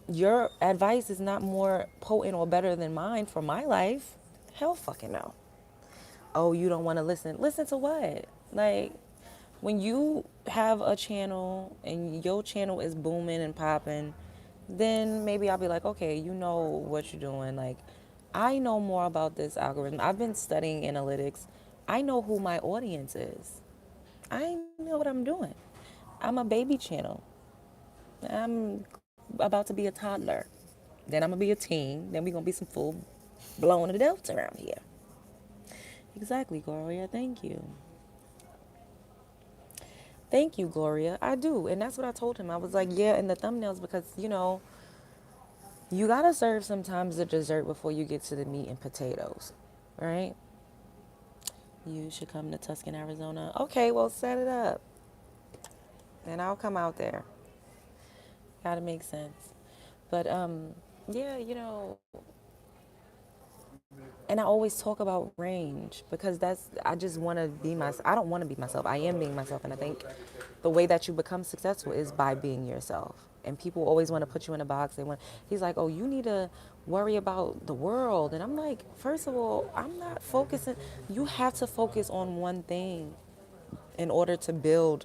your advice is not more potent or better than mine for my life. Hell fucking no. Oh, you don't want to listen. Listen to what? Like when you have a channel and your channel is booming and popping, then maybe I'll be like, okay, you know what you're doing. Like, I know more about this algorithm. I've been studying analytics. I know who my audience is. I know what I'm doing. I'm a baby channel. I'm about to be a toddler. Then I'm gonna be a teen. Then we're gonna be some full blown adults around here. Exactly, Gloria. Thank you. Thank you, Gloria. I do. And that's what I told him. I was like, yeah, in the thumbnails, because, you gotta serve sometimes the dessert before you get to the meat and potatoes, right? You should come to Tuscan, Arizona. Okay, well, set it up and I'll come out there. Gotta make sense. But, yeah, and I always talk about range because I just want to be myself. I don't want to be myself. I am being myself. And I think the way that you become successful is by being yourself. And people always want to put you in a box. He's like, oh, you need to worry about the world. And I'm like, first of all, I'm not focusing. You have to focus on one thing in order to build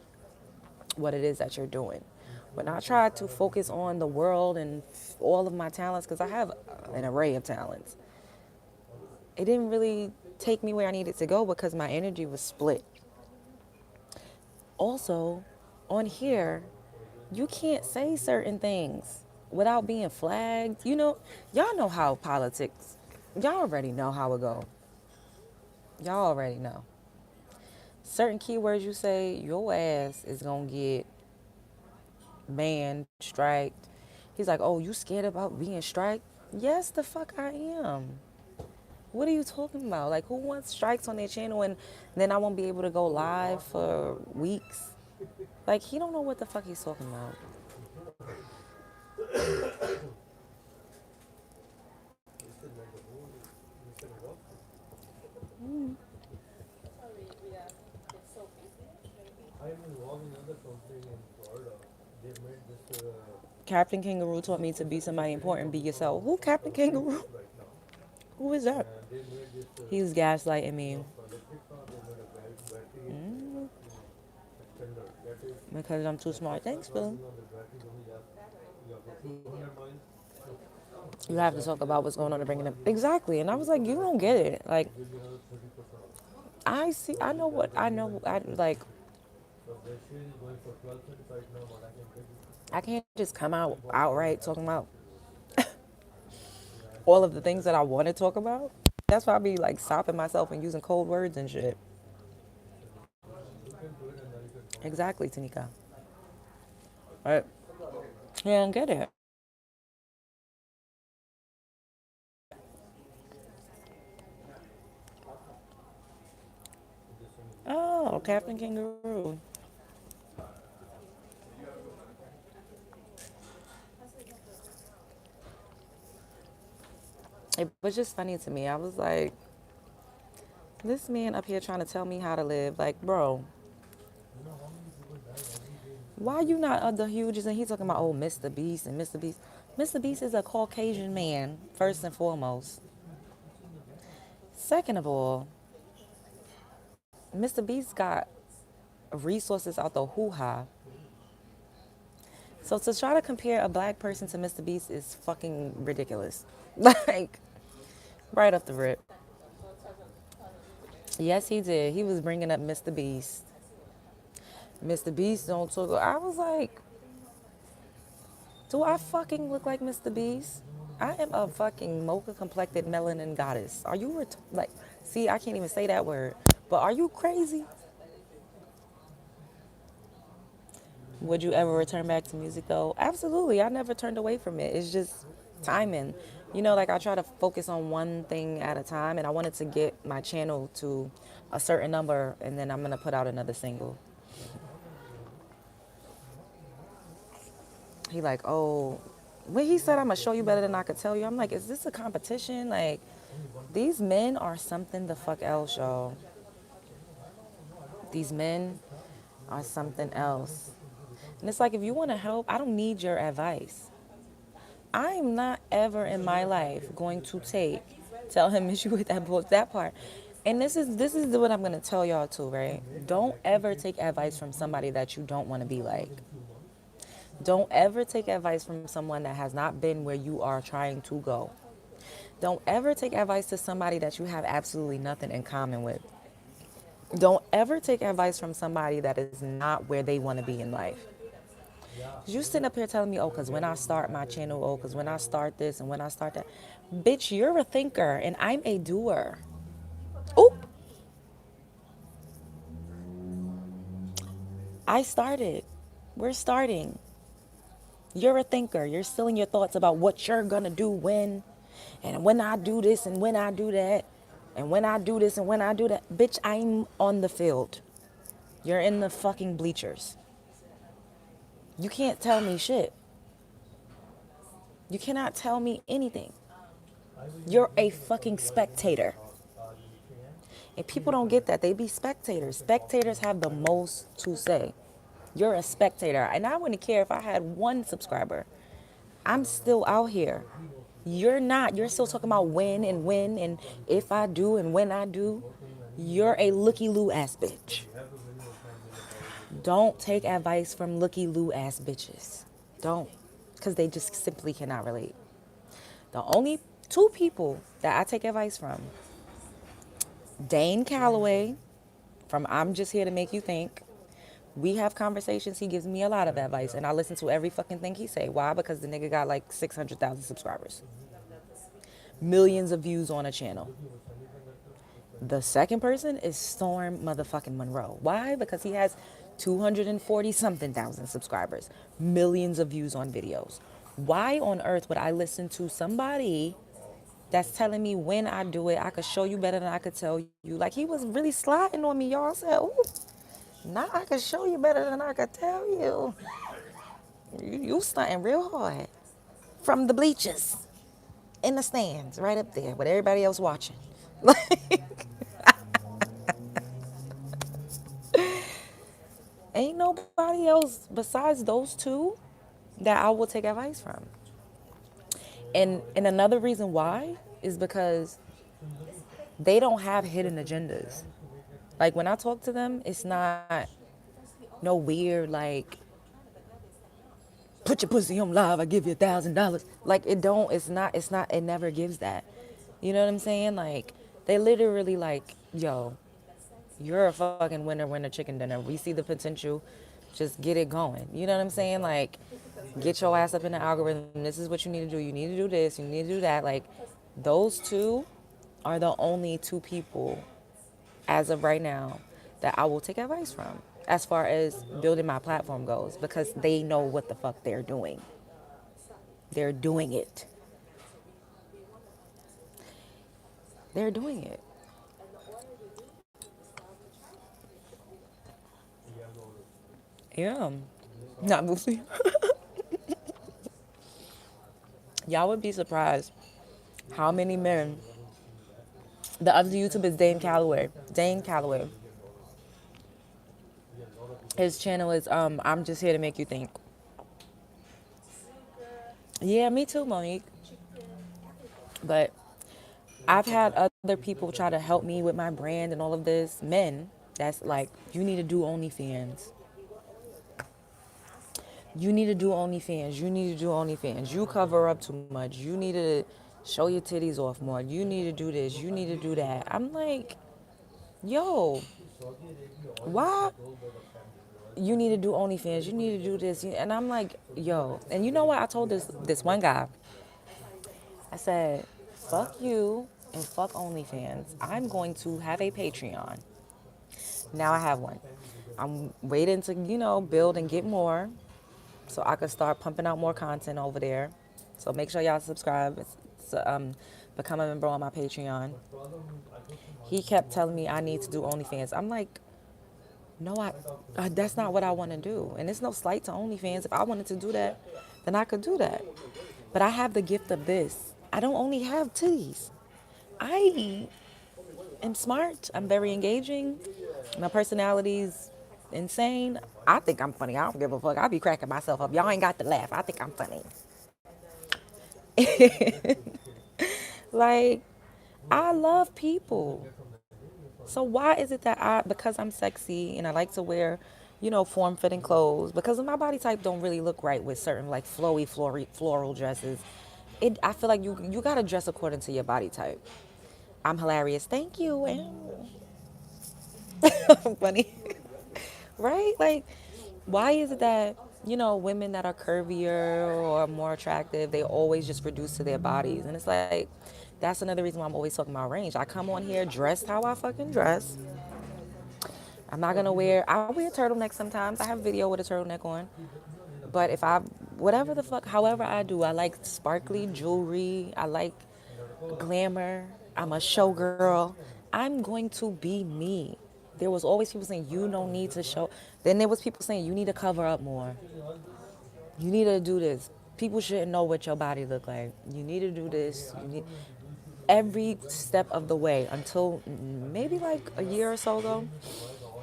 what it is that you're doing. When I tried to focus on the world and all of my talents, because I have an array of talents, it didn't really take me where I needed to go because my energy was split. Also, on here, you can't say certain things without being flagged. Y'all know how politics, y'all already know how it go. Y'all already know. Certain keywords you say, your ass is gonna get banned, striked. He's like, oh, you scared about being striked? Yes, the fuck I am. What are you talking about? Like, who wants strikes on their channel and then I won't be able to go live for weeks? Like, he don't know what the fuck he's talking about. Captain Kangaroo taught me to be somebody important, be yourself. Who Captain Kangaroo? Who is that? He was gaslighting me because I'm too smart. Thanks, Bill. You have to talk about what's going on and bring it up. Exactly. And I was like, you don't get it. Like, I see, I know what, I know, I can't just come out outright talking about all of the things that I want to talk about. That's why I be like stopping myself and using cold words and shit. Exactly, Tanika. Right. Yeah, I don't get it. Oh, Captain Kangaroo. It was just funny to me. I was like, this man up here trying to tell me how to live. Like, bro, why you not the hugest? And he talking about, oh, Mr. Beast and Mr. Beast. Mr. Beast is a Caucasian man, first and foremost. Second of all, Mr. Beast got resources out the hoo-ha. So to try to compare a black person to Mr. Beast is fucking ridiculous. Like, right off the rip. Yes, he did. He was bringing up Mr. Beast. Mr. Beast don't talk. I was like, do I fucking look like Mr. Beast? I am a fucking mocha complected melanin goddess. Are you like? See, I can't even say that word. But are you crazy? Would you ever return back to music though? Absolutely. I never turned away from it. It's just timing. Like I try to focus on one thing at a time, and I wanted to get my channel to a certain number, and then I'm gonna put out another single. He like, oh, when he said I'm gonna show you better than I could tell you, I'm like, is this a competition? Like, these men are something the fuck else, y'all. These men are something else. And it's like, if you want to help, I don't need your advice. I'm not ever in my life going to tell him issue with that part. And this is what I'm gonna tell y'all too, right? Don't ever take advice from somebody that you don't want to be like. Don't ever take advice from someone that has not been where you are trying to go. Don't ever take advice to somebody that you have absolutely nothing in common with. Don't ever take advice from somebody that is not where they want to be in life. You sitting up here telling me, oh, because when I start my channel, oh, because when I start this and when I start that. Bitch, you're a thinker and I'm a doer. Oh, I started. We're starting. You're a thinker. You're still in your thoughts about what you're gonna do when, and when I do this and when I do that, and when I do this and when I do that. Bitch, I'm on the field. You're in the fucking bleachers. You can't tell me shit. You cannot tell me anything. You're a fucking spectator. And people don't get that. They be spectators. Spectators have the most to say. You're a spectator. And I wouldn't care if I had one subscriber. I'm still out here. You're not. You're still talking about when and if I do and when I do. You're a looky loo ass bitch. Don't take advice from looky loo ass bitches. Don't. Because they just simply cannot relate. The only two people that I take advice from, Dane Calloway from I'm Just Here to Make You Think. We have conversations. He gives me a lot of advice, and I listen to every fucking thing he say. Why? Because the nigga got like 600,000 subscribers, millions of views on a channel. The second person is Storm motherfucking Monroe. Why? Because he has 240 something thousand subscribers, millions of views on videos. Why on earth would I listen to somebody that's telling me when I do it, I could show you better than I could tell you? Like, he was really sliding on me, y'all. I said, ooh, now I could show you better than I could tell you. You stunting real hard. From the bleachers, in the stands, right up there with everybody else watching. Like, ain't nobody else besides those two that I will take advice from. And another reason why is because they don't have hidden agendas. Like, when I talk to them, it's not no weird, like, put your pussy on live, I give you $1,000. Like, it's not, it never gives that. You know what I'm saying? Like, they literally like, yo, you're a fucking winner, chicken dinner. We see the potential, just get it going. You know what I'm saying? Like, get your ass up in the algorithm. This is what you need to do. You need to do this, you need to do that. Like, those two are the only two people as of right now that I will take advice from as far as building my platform goes, because they know what the fuck they're doing. They're doing it. They're doing it. Yeah. Not Boosie. Y'all would be surprised how many men. The other YouTube is Dane Calloway. Dane Calloway. His channel is I'm Just Here to Make You Think. Yeah, me too, Monique. But I've had other people try to help me with my brand and all of this. Men, that's like, you need to do OnlyFans. You need to do OnlyFans. You need to do OnlyFans. You cover up too much. You need to show your titties off more. You need to do this. You need to do that. I'm like, yo, why? You need to do OnlyFans. You need to do this. And I'm like, yo. And you know what? I told this one guy, I said, fuck you and fuck OnlyFans. I'm going to have a Patreon. Now I have one. I'm waiting to, build and get more so I could start pumping out more content over there. So make sure y'all subscribe. Become a member on my Patreon. He kept telling me I need to do OnlyFans. I'm like, no, that's not what I want to do. And it's no slight to OnlyFans. If I wanted to do that, then I could do that. But I have the gift of this. I don't only have titties. I am smart. I'm very engaging. My personality's insane. I think I'm funny. I don't give a fuck. I be cracking myself up. Y'all ain't got to laugh. I think I'm funny. Like, I love people. So why is it that because I'm sexy and I like to wear, form-fitting clothes, because my body type don't really look right with certain like flowy, floral dresses. I feel like you gotta dress according to your body type. I'm hilarious. Thank you. And funny. Right? Like, why is it that, women that are curvier or more attractive, they always just reduce to their bodies? And it's like, that's another reason why I'm always talking about range. I come on here dressed how I fucking dress. I'm not gonna wear. I wear turtlenecks sometimes. I have video with a turtleneck on. But if I, whatever the fuck, however I do, I like sparkly jewelry. I like glamour. I'm a showgirl. I'm going to be me. There was always people saying you don't need to show. Then there was people saying you need to cover up more. You need to do this. People shouldn't know what your body look like. You need to do this. You need every step of the way until maybe like a year or so ago.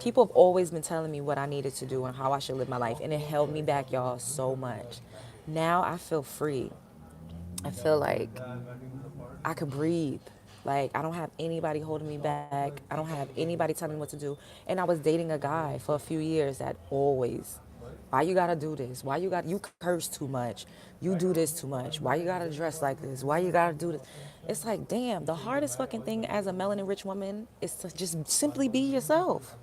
People have always been telling me what I needed to do and how I should live my life, and it held me back, y'all, so much. Now I feel free. I feel like I could breathe. Like I don't have anybody holding me back. I don't have anybody telling me what to do. And I was dating a guy for a few years that always, why you gotta do this? Why you curse too much? You do this too much. Why you gotta dress like this? Why you gotta do this? It's like, damn, the hardest fucking thing as a melanin rich woman is to just simply be yourself.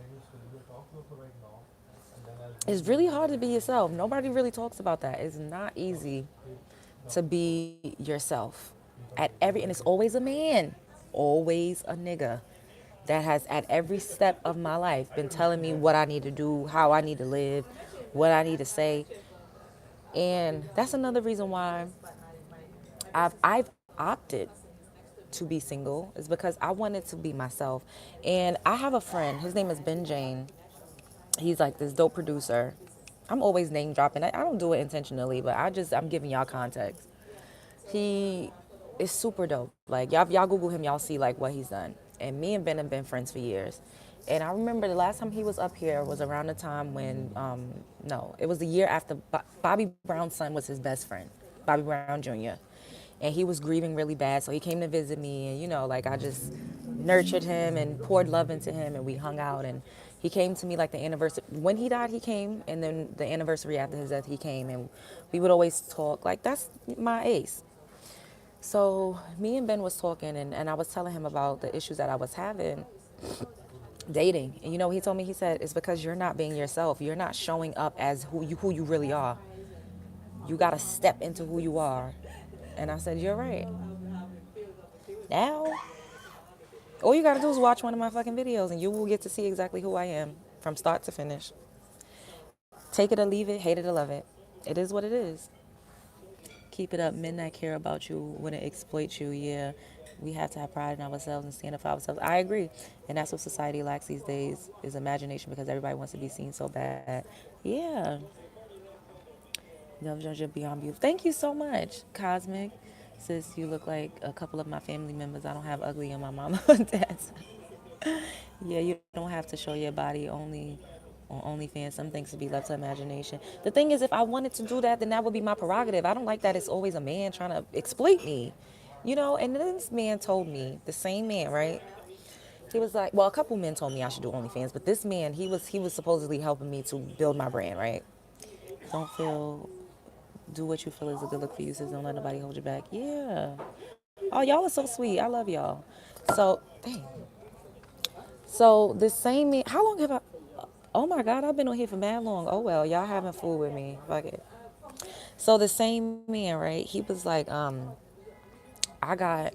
It's really hard to be yourself. Nobody really talks about that. It's not easy to be yourself at every, and it's always a man, always a nigga that has at every step of my life been telling me what I need to do, how I need to live, what I need to say. And that's another reason why I've opted to be single, is because I wanted to be myself. And I have a friend, his name is Ben Jane. He's like this dope producer. I'm always name dropping. I don't do it intentionally, but I'm giving y'all context. He is super dope. Like y'all Google him, y'all see like what he's done. And me and Ben have been friends for years. And I remember the last time he was up here was around the time when, no, it was the year after Bobby Brown's son was his best friend, Bobby Brown Jr. And he was grieving really bad, so he came to visit me, and like I just nurtured him and poured love into him, and we hung out. And he came to me like the anniversary when he died. He came, and then the anniversary after his death, he came, and we would always talk. Like that's my ace. So me and Ben was talking, and I was telling him about the issues that I was having dating. And he told me, he said, it's because you're not being yourself. You're not showing up as who you really are. You got to step into who you are. And I said, you're right. Now, all you got to do is watch one of my fucking videos and you will get to see exactly who I am from start to finish. Take it or leave it, hate it or love it. It is what it is. Keep it up. Men that care about you wouldn't exploit you. Yeah, we have to have pride in ourselves and stand up for ourselves. I agree. And that's what society lacks these days is imagination, because everybody wants to be seen so bad. Yeah. Love judge beyond beautiful. Thank you so much, Cosmic. Sis, you look like a couple of my family members. I don't have ugly on my mama and dad's. Yeah, you don't have to show your body only on OnlyFans. Some things to be left to imagination. The thing is, if I wanted to do that, then that would be my prerogative. I don't like that it's always a man trying to exploit me. And this man told me, the same man, right? He was like, well, a couple men told me I should do OnlyFans, but this man, he was supposedly helping me to build my brand, right? Don't feel, do what you feel is a good look for you, sis. Don't let nobody hold you back. Yeah. Oh, y'all are so sweet. I love y'all. So, dang. So the same man, how long have I? Oh my God, I've been on here for mad long. Oh well, y'all having fool with me. Fuck it. So the same man, right? He was like, I got,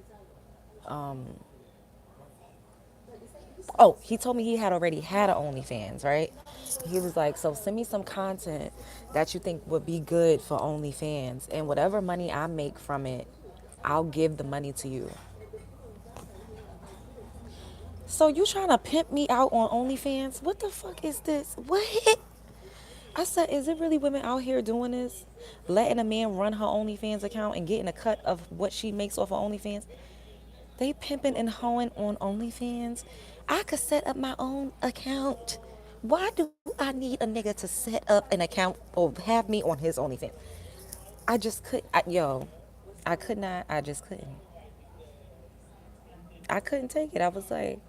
oh, he told me he had already had an OnlyFans, right? He was like, so send me some content that you think would be good for OnlyFans, and whatever money I make from it, I'll give the money to you. So you trying to pimp me out on OnlyFans? What the fuck is this? What? I said, is it really women out here doing this? Letting a man run her OnlyFans account and getting a cut of what she makes off of OnlyFans? They pimping and hoeing on OnlyFans? I could set up my own account. Why do I need a nigga to set up an account or have me on his OnlyFans? I just could, I could not, I just couldn't. I couldn't take it. I was like,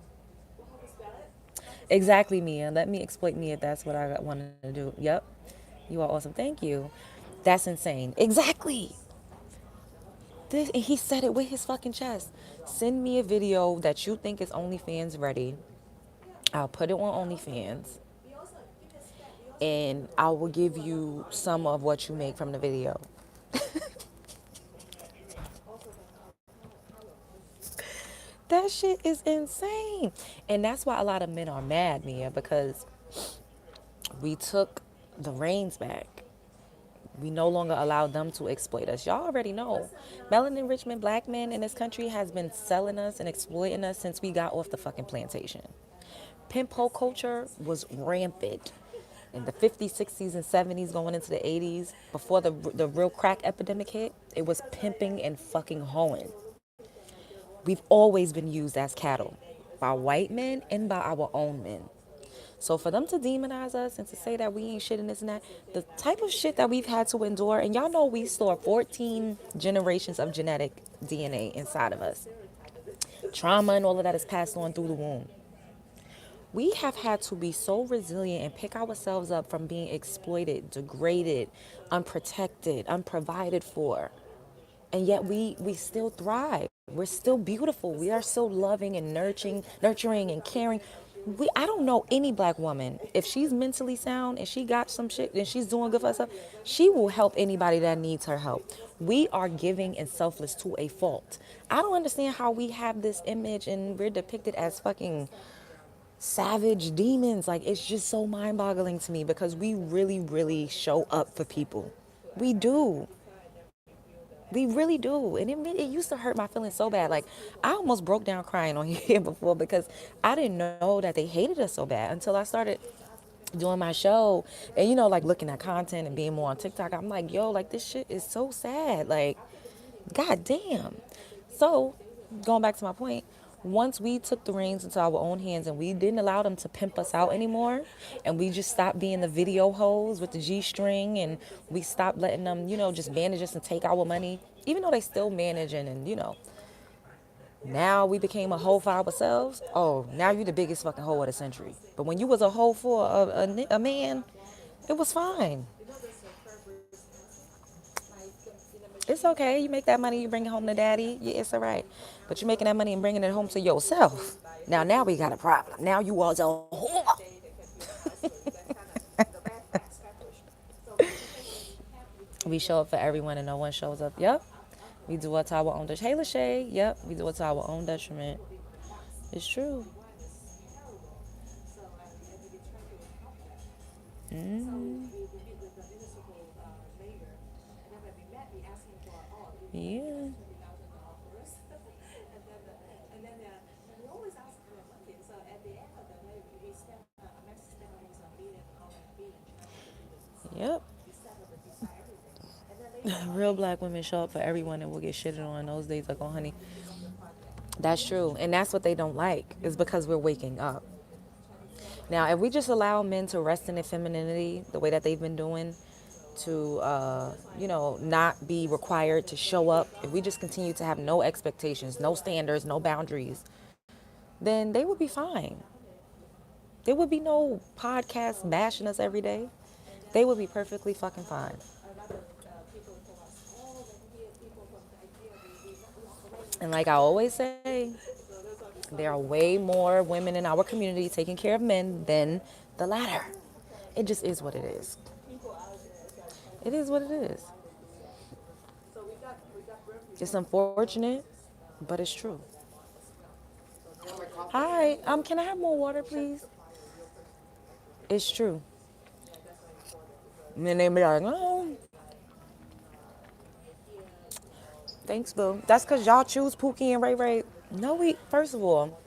exactly, Mia. Let me exploit me if that's what I wanted to do. Yep. You are awesome. Thank you. That's insane. Exactly. He said it with his fucking chest. Send me a video that you think is OnlyFans ready. I'll put it on OnlyFans, and I will give you some of what you make from the video. That shit is insane. And that's why a lot of men are mad, Mia, because we took the reins back. We no longer allow them to exploit us. Y'all already know. Melanin enrichment black men in this country has been selling us and exploiting us since we got off the fucking plantation. Pimp hoe culture was rampant in the 50s, 60s, and 70s, going into the 80s. Before the real crack epidemic hit, it was pimping and fucking hoeing. We've always been used as cattle by white men and by our own men. So for them to demonize us and to say that we ain't shit and this and that, the type of shit that we've had to endure, and y'all know we store 14 generations of genetic DNA inside of us. Trauma and all of that is passed on through the womb. We have had to be so resilient and pick ourselves up from being exploited, degraded, unprotected, unprovided for. And yet we still thrive. We're still beautiful. We are so loving and nurturing and caring. I don't know any black woman, if she's mentally sound and she got some shit and she's doing good for herself, she will help anybody that needs her help. We are giving and selfless to a fault. I don't understand how we have this image and we're depicted as fucking savage demons. Like, it's just so mind-boggling to me because we really, really show up for people. We do. We really do. And it used to hurt my feelings so bad. Like, I almost broke down crying on here before because I didn't know that they hated us so bad until I started doing my show and, like looking at content and being more on TikTok. I'm like, yo, like this shit is so sad. Like, god damn. So, going back to my point, once we took the reins into our own hands and we didn't allow them to pimp us out anymore, and we just stopped being the video hoes with the G string, and we stopped letting them, just manage us and take our money, even though they still managing, and now we became a hoe for ourselves. Oh, now you the biggest fucking hoe of the century. But when you was a hoe for a man, it was fine. It's okay. You make that money, you bring it home to daddy. Yeah, it's all right. But you're making that money and bringing it home to yourself. Now we got a problem. Now you was a whore. We show up for everyone and no one shows up. Yep. We do it to our own detriment. Hey, Lachey. Yep. We do it to our own detriment. It's true. Yeah. Yep. Real black women show up for everyone and will get shitted on. Those days like, oh, honey. That's true. And that's what they don't like, is because we're waking up. Now, if we just allow men to rest in their femininity the way that they've been doing, to, not be required to show up, if we just continue to have no expectations, no standards, no boundaries, then they would be fine. There would be no podcast bashing us every day. They would be perfectly fucking fine. And like I always say, there are way more women in our community taking care of men than the latter. It just is what it is. It is what it is. It's unfortunate, but it's true. Hi, can I have more water, please? It's true. And then they be like, oh, thanks, boo. That's because y'all choose Pookie and Ray Ray. No, first of all,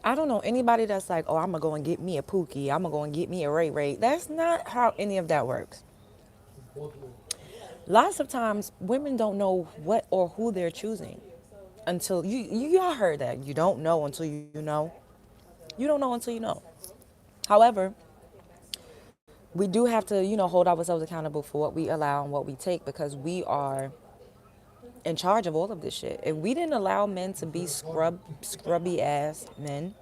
I don't know anybody that's like, oh, I'm going to go and get me a Pookie. I'm going to go and get me a Ray Ray. That's not how any of that works. Lots of times, women don't know what or who they're choosing until y'all heard that. You don't know until you know. You don't know until you know. However, we do have to, hold ourselves accountable for what we allow and what we take, because we are in charge of all of this shit. If we didn't allow men to be scrubby ass men,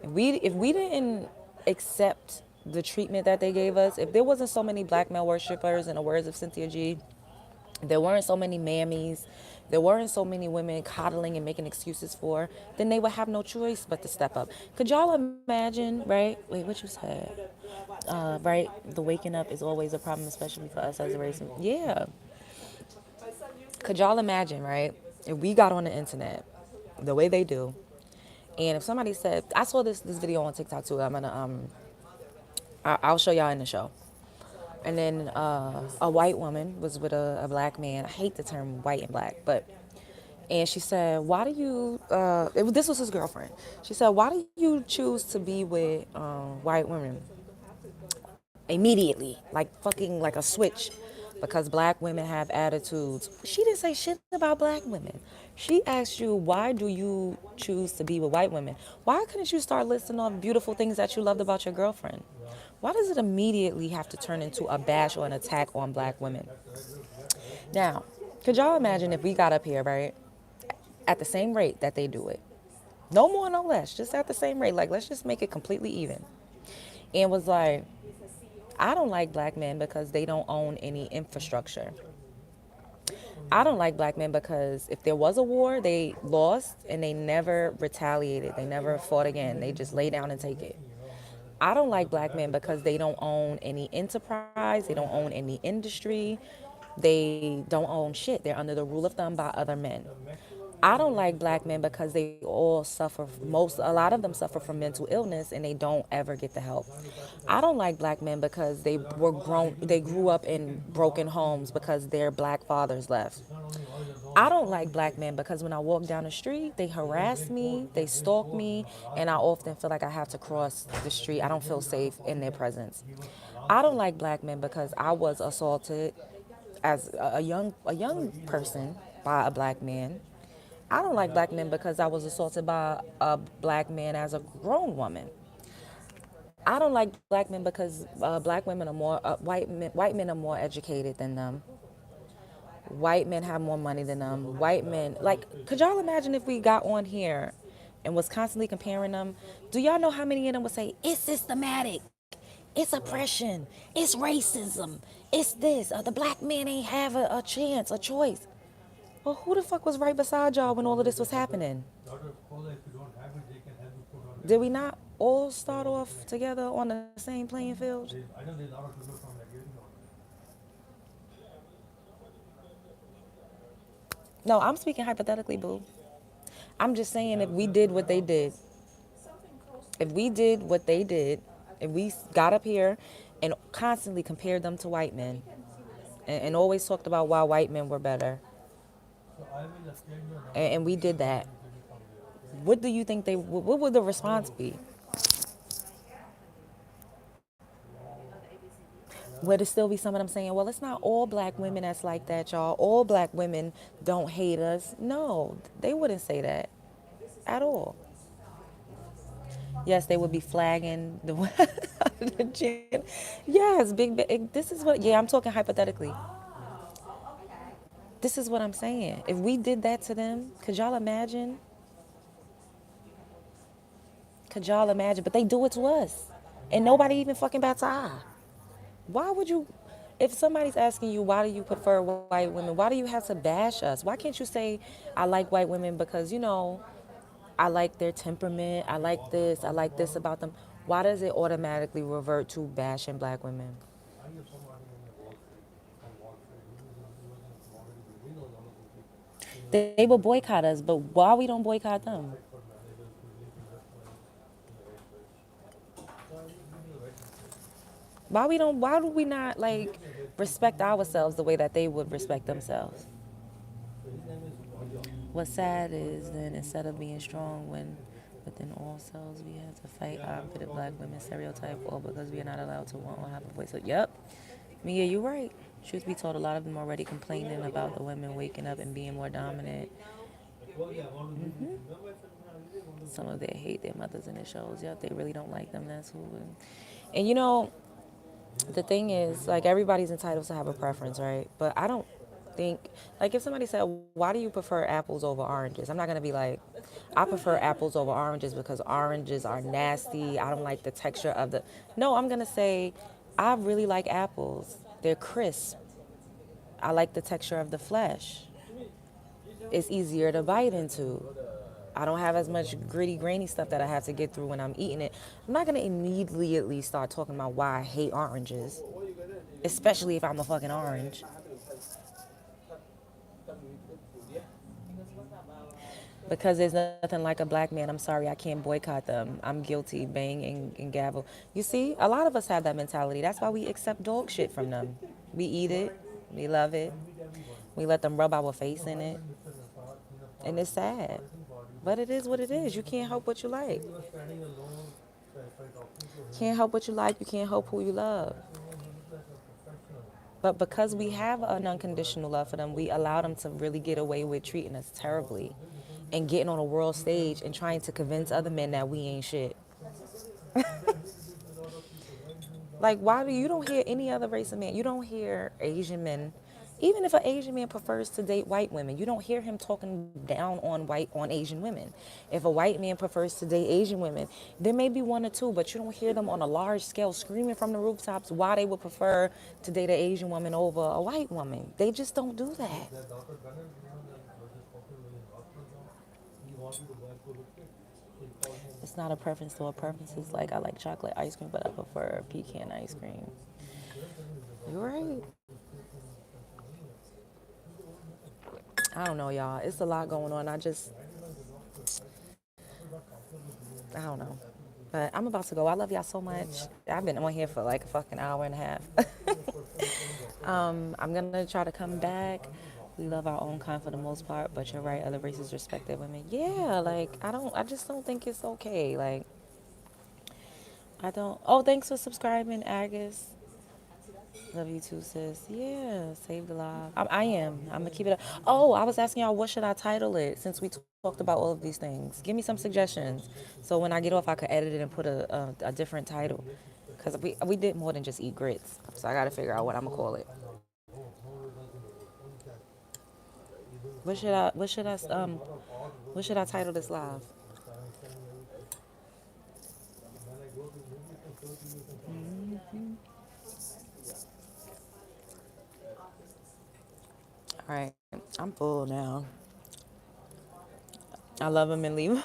if we didn't accept the treatment that they gave us, if there wasn't so many black male worshippers, in the words of Cynthia G, there weren't so many mammies, there weren't so many women coddling and making excuses for, then they would have no choice but to step up. Could y'all imagine, right? Wait, what you said? Right? The waking up is always a problem, especially for us as a race. Yeah. Could y'all imagine, right? if we got on the internet the way they do, and if somebody said, I saw this video on TikTok too. I'll show y'all in the show. And then a white woman was with a black man. I hate the term white and black, but and she said, "Why do you?" This was his girlfriend. She said, "Why do you choose to be with white women immediately, like fucking like a switch?" Because black women have attitudes. She didn't say shit about black women. She asked you, why do you choose to be with white women? Why couldn't you start listing off beautiful things that you loved about your girlfriend? Why does it immediately have to turn into a bash or an attack on black women? Now, could y'all imagine if we got up here, right, at the same rate that they do it? No more, no less, just at the same rate. Like, let's just make it completely even. And was like, I don't like black men because they don't own any infrastructure. I don't like black men because if there was a war, they lost and they never retaliated. They never fought again. They just lay down and take it. I don't like black men because they don't own any enterprise, they don't own any industry, they don't own shit. They're under the rule of thumb by other men. I don't like black men because they all suffer, a lot of them suffer from mental illness and they don't ever get the help. I don't like black men because they grew up in broken homes because their black fathers left. I don't like black men because when I walk down the street, they harass me, they stalk me, and I often feel like I have to cross the street. I don't feel safe in their presence. I don't like black men because I was assaulted as a young person by a black man. I don't like black men because I was assaulted by a black man as a grown woman. I don't like black men because black women are more white men are more educated than them. White men have more money than them. White men, like, could y'all imagine if we got on here and was constantly comparing them? Do y'all know how many of them would say, it's systematic, it's oppression, it's racism, it's this, the black man ain't have a chance, a choice? Well, who the fuck was right beside y'all when all of this was happening? Did we not all start off together on the same playing field? No, I'm speaking hypothetically, boo. I'm just saying if we did what they did, if we did what they did, if we got up here and constantly compared them to white men and always talked about why white men were better, and we did that, what do you think what would the response be? Would it still be some of them saying, well, it's not all black women that's like that, y'all. All black women don't hate us. No, they wouldn't say that at all. Yes, they would be flagging the gym. Yes, this is what, yeah, I'm talking hypothetically. This is what I'm saying. If we did that to them, could y'all imagine? Could y'all imagine? But they do it to us. And nobody even fucking bats an eye. Why would you, if somebody's asking you, why do you prefer white women? Why do you have to bash us? Why can't you say, I like white women because, I like their temperament. I like this. I like this about them. Why does it automatically revert to bashing black women? They will boycott us, but why we don't boycott them? Why do we not like respect ourselves the way that they would respect themselves? What's sad is then instead of being strong when within ourselves we have to fight our pitted black women stereotype or because we are not allowed to want or have a voice. So yep. Mia, you're right. Truth be told, a lot of them already complaining about the women waking up and being more dominant. Some of they hate their mothers in the shows. Yep, they really don't like them. That's who. And the thing is, like, everybody's entitled to have a preference, right? But I don't think, like, if somebody said, why do you prefer apples over oranges? I'm not going to be like, I prefer apples over oranges because oranges are nasty. I don't like the texture of the. No, I'm going to say, I really like apples. They're crisp. I like the texture of the flesh. It's easier to bite into. I don't have as much gritty, grainy stuff that I have to get through when I'm eating it. I'm not gonna immediately start talking about why I hate oranges, especially if I'm a fucking orange. Because there's nothing like a black man. I'm sorry, I can't boycott them. I'm guilty. Bang and gavel. You see, a lot of us have that mentality. That's why we accept dog shit from them. We eat it. We love it. We let them rub our face in it. And it's sad. But it is what it is. You can't help what you like. Can't help what you like. You can't help who you love. But because we have an unconditional love for them, we allow them to really get away with treating us terribly and getting on a world stage and trying to convince other men that we ain't shit. Like, why do you don't hear any other race of men? You don't hear Asian men, even if an Asian man prefers to date white women, you don't hear him talking down on Asian women. If a white man prefers to date Asian women, there may be one or two, but you don't hear them on a large scale screaming from the rooftops why they would prefer to date an Asian woman over a white woman. They just don't do that. It's not a preference though. A preference is like I like chocolate ice cream, but I prefer pecan ice cream. You're right. I don't know, y'all. It's a lot going on. I don't know. But I'm about to go. I love y'all so much. I've been on here for like a fucking hour and a half. I'm gonna try to come back. We love our own kind for the most part, but you're right. Other races respect their women. Yeah, like I just don't think it's okay. Like I don't. Oh, thanks for subscribing, Agus. Love you too, sis. Yeah, saved alive. I am. I'm gonna keep it up. Oh, I was asking y'all, what should I title it? Since we talked about all of these things, give me some suggestions. So when I get off, I could edit it and put a different title. Cause we did more than just eat grits. So I gotta figure out what I'm gonna call it. What should I title this live? All right, I'm full now. I love him and leave him.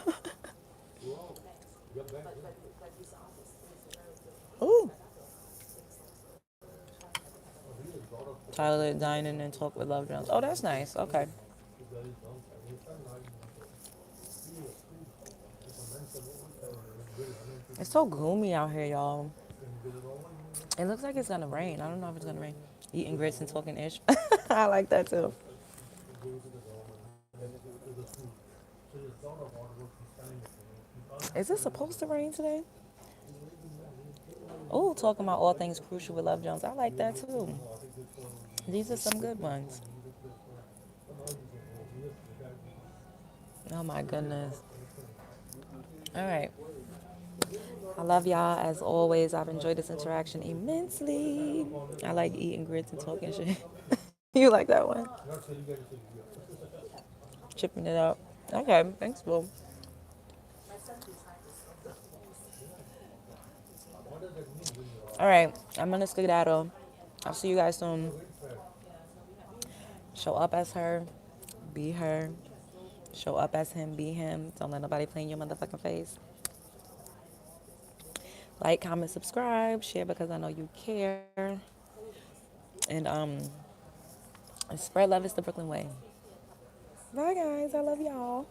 Ooh. Title it Dining and Talk with Love Jones. Oh, that's nice. Okay. It's so gloomy out here, y'all. It looks like it's gonna rain. I don't know if it's gonna rain. Eating grits and talking ish. I like that too. Is it supposed to rain today? Oh, talking about all things crucial with Love Jones. I like that too. These are some good ones. Oh my goodness. All right. I love y'all as always. I've enjoyed this interaction immensely. I like eating grits and talking shit. You like that one? Chipping it up. Okay, thanks, Boo. All right, I'm gonna skedaddle. I'll see you guys soon. Show up as her, be her. Show up as him, be him. Don't let nobody play in your motherfucking face. Like, comment, subscribe, share because I know you care. And spread love is the Brooklyn way. Bye guys, I love y'all.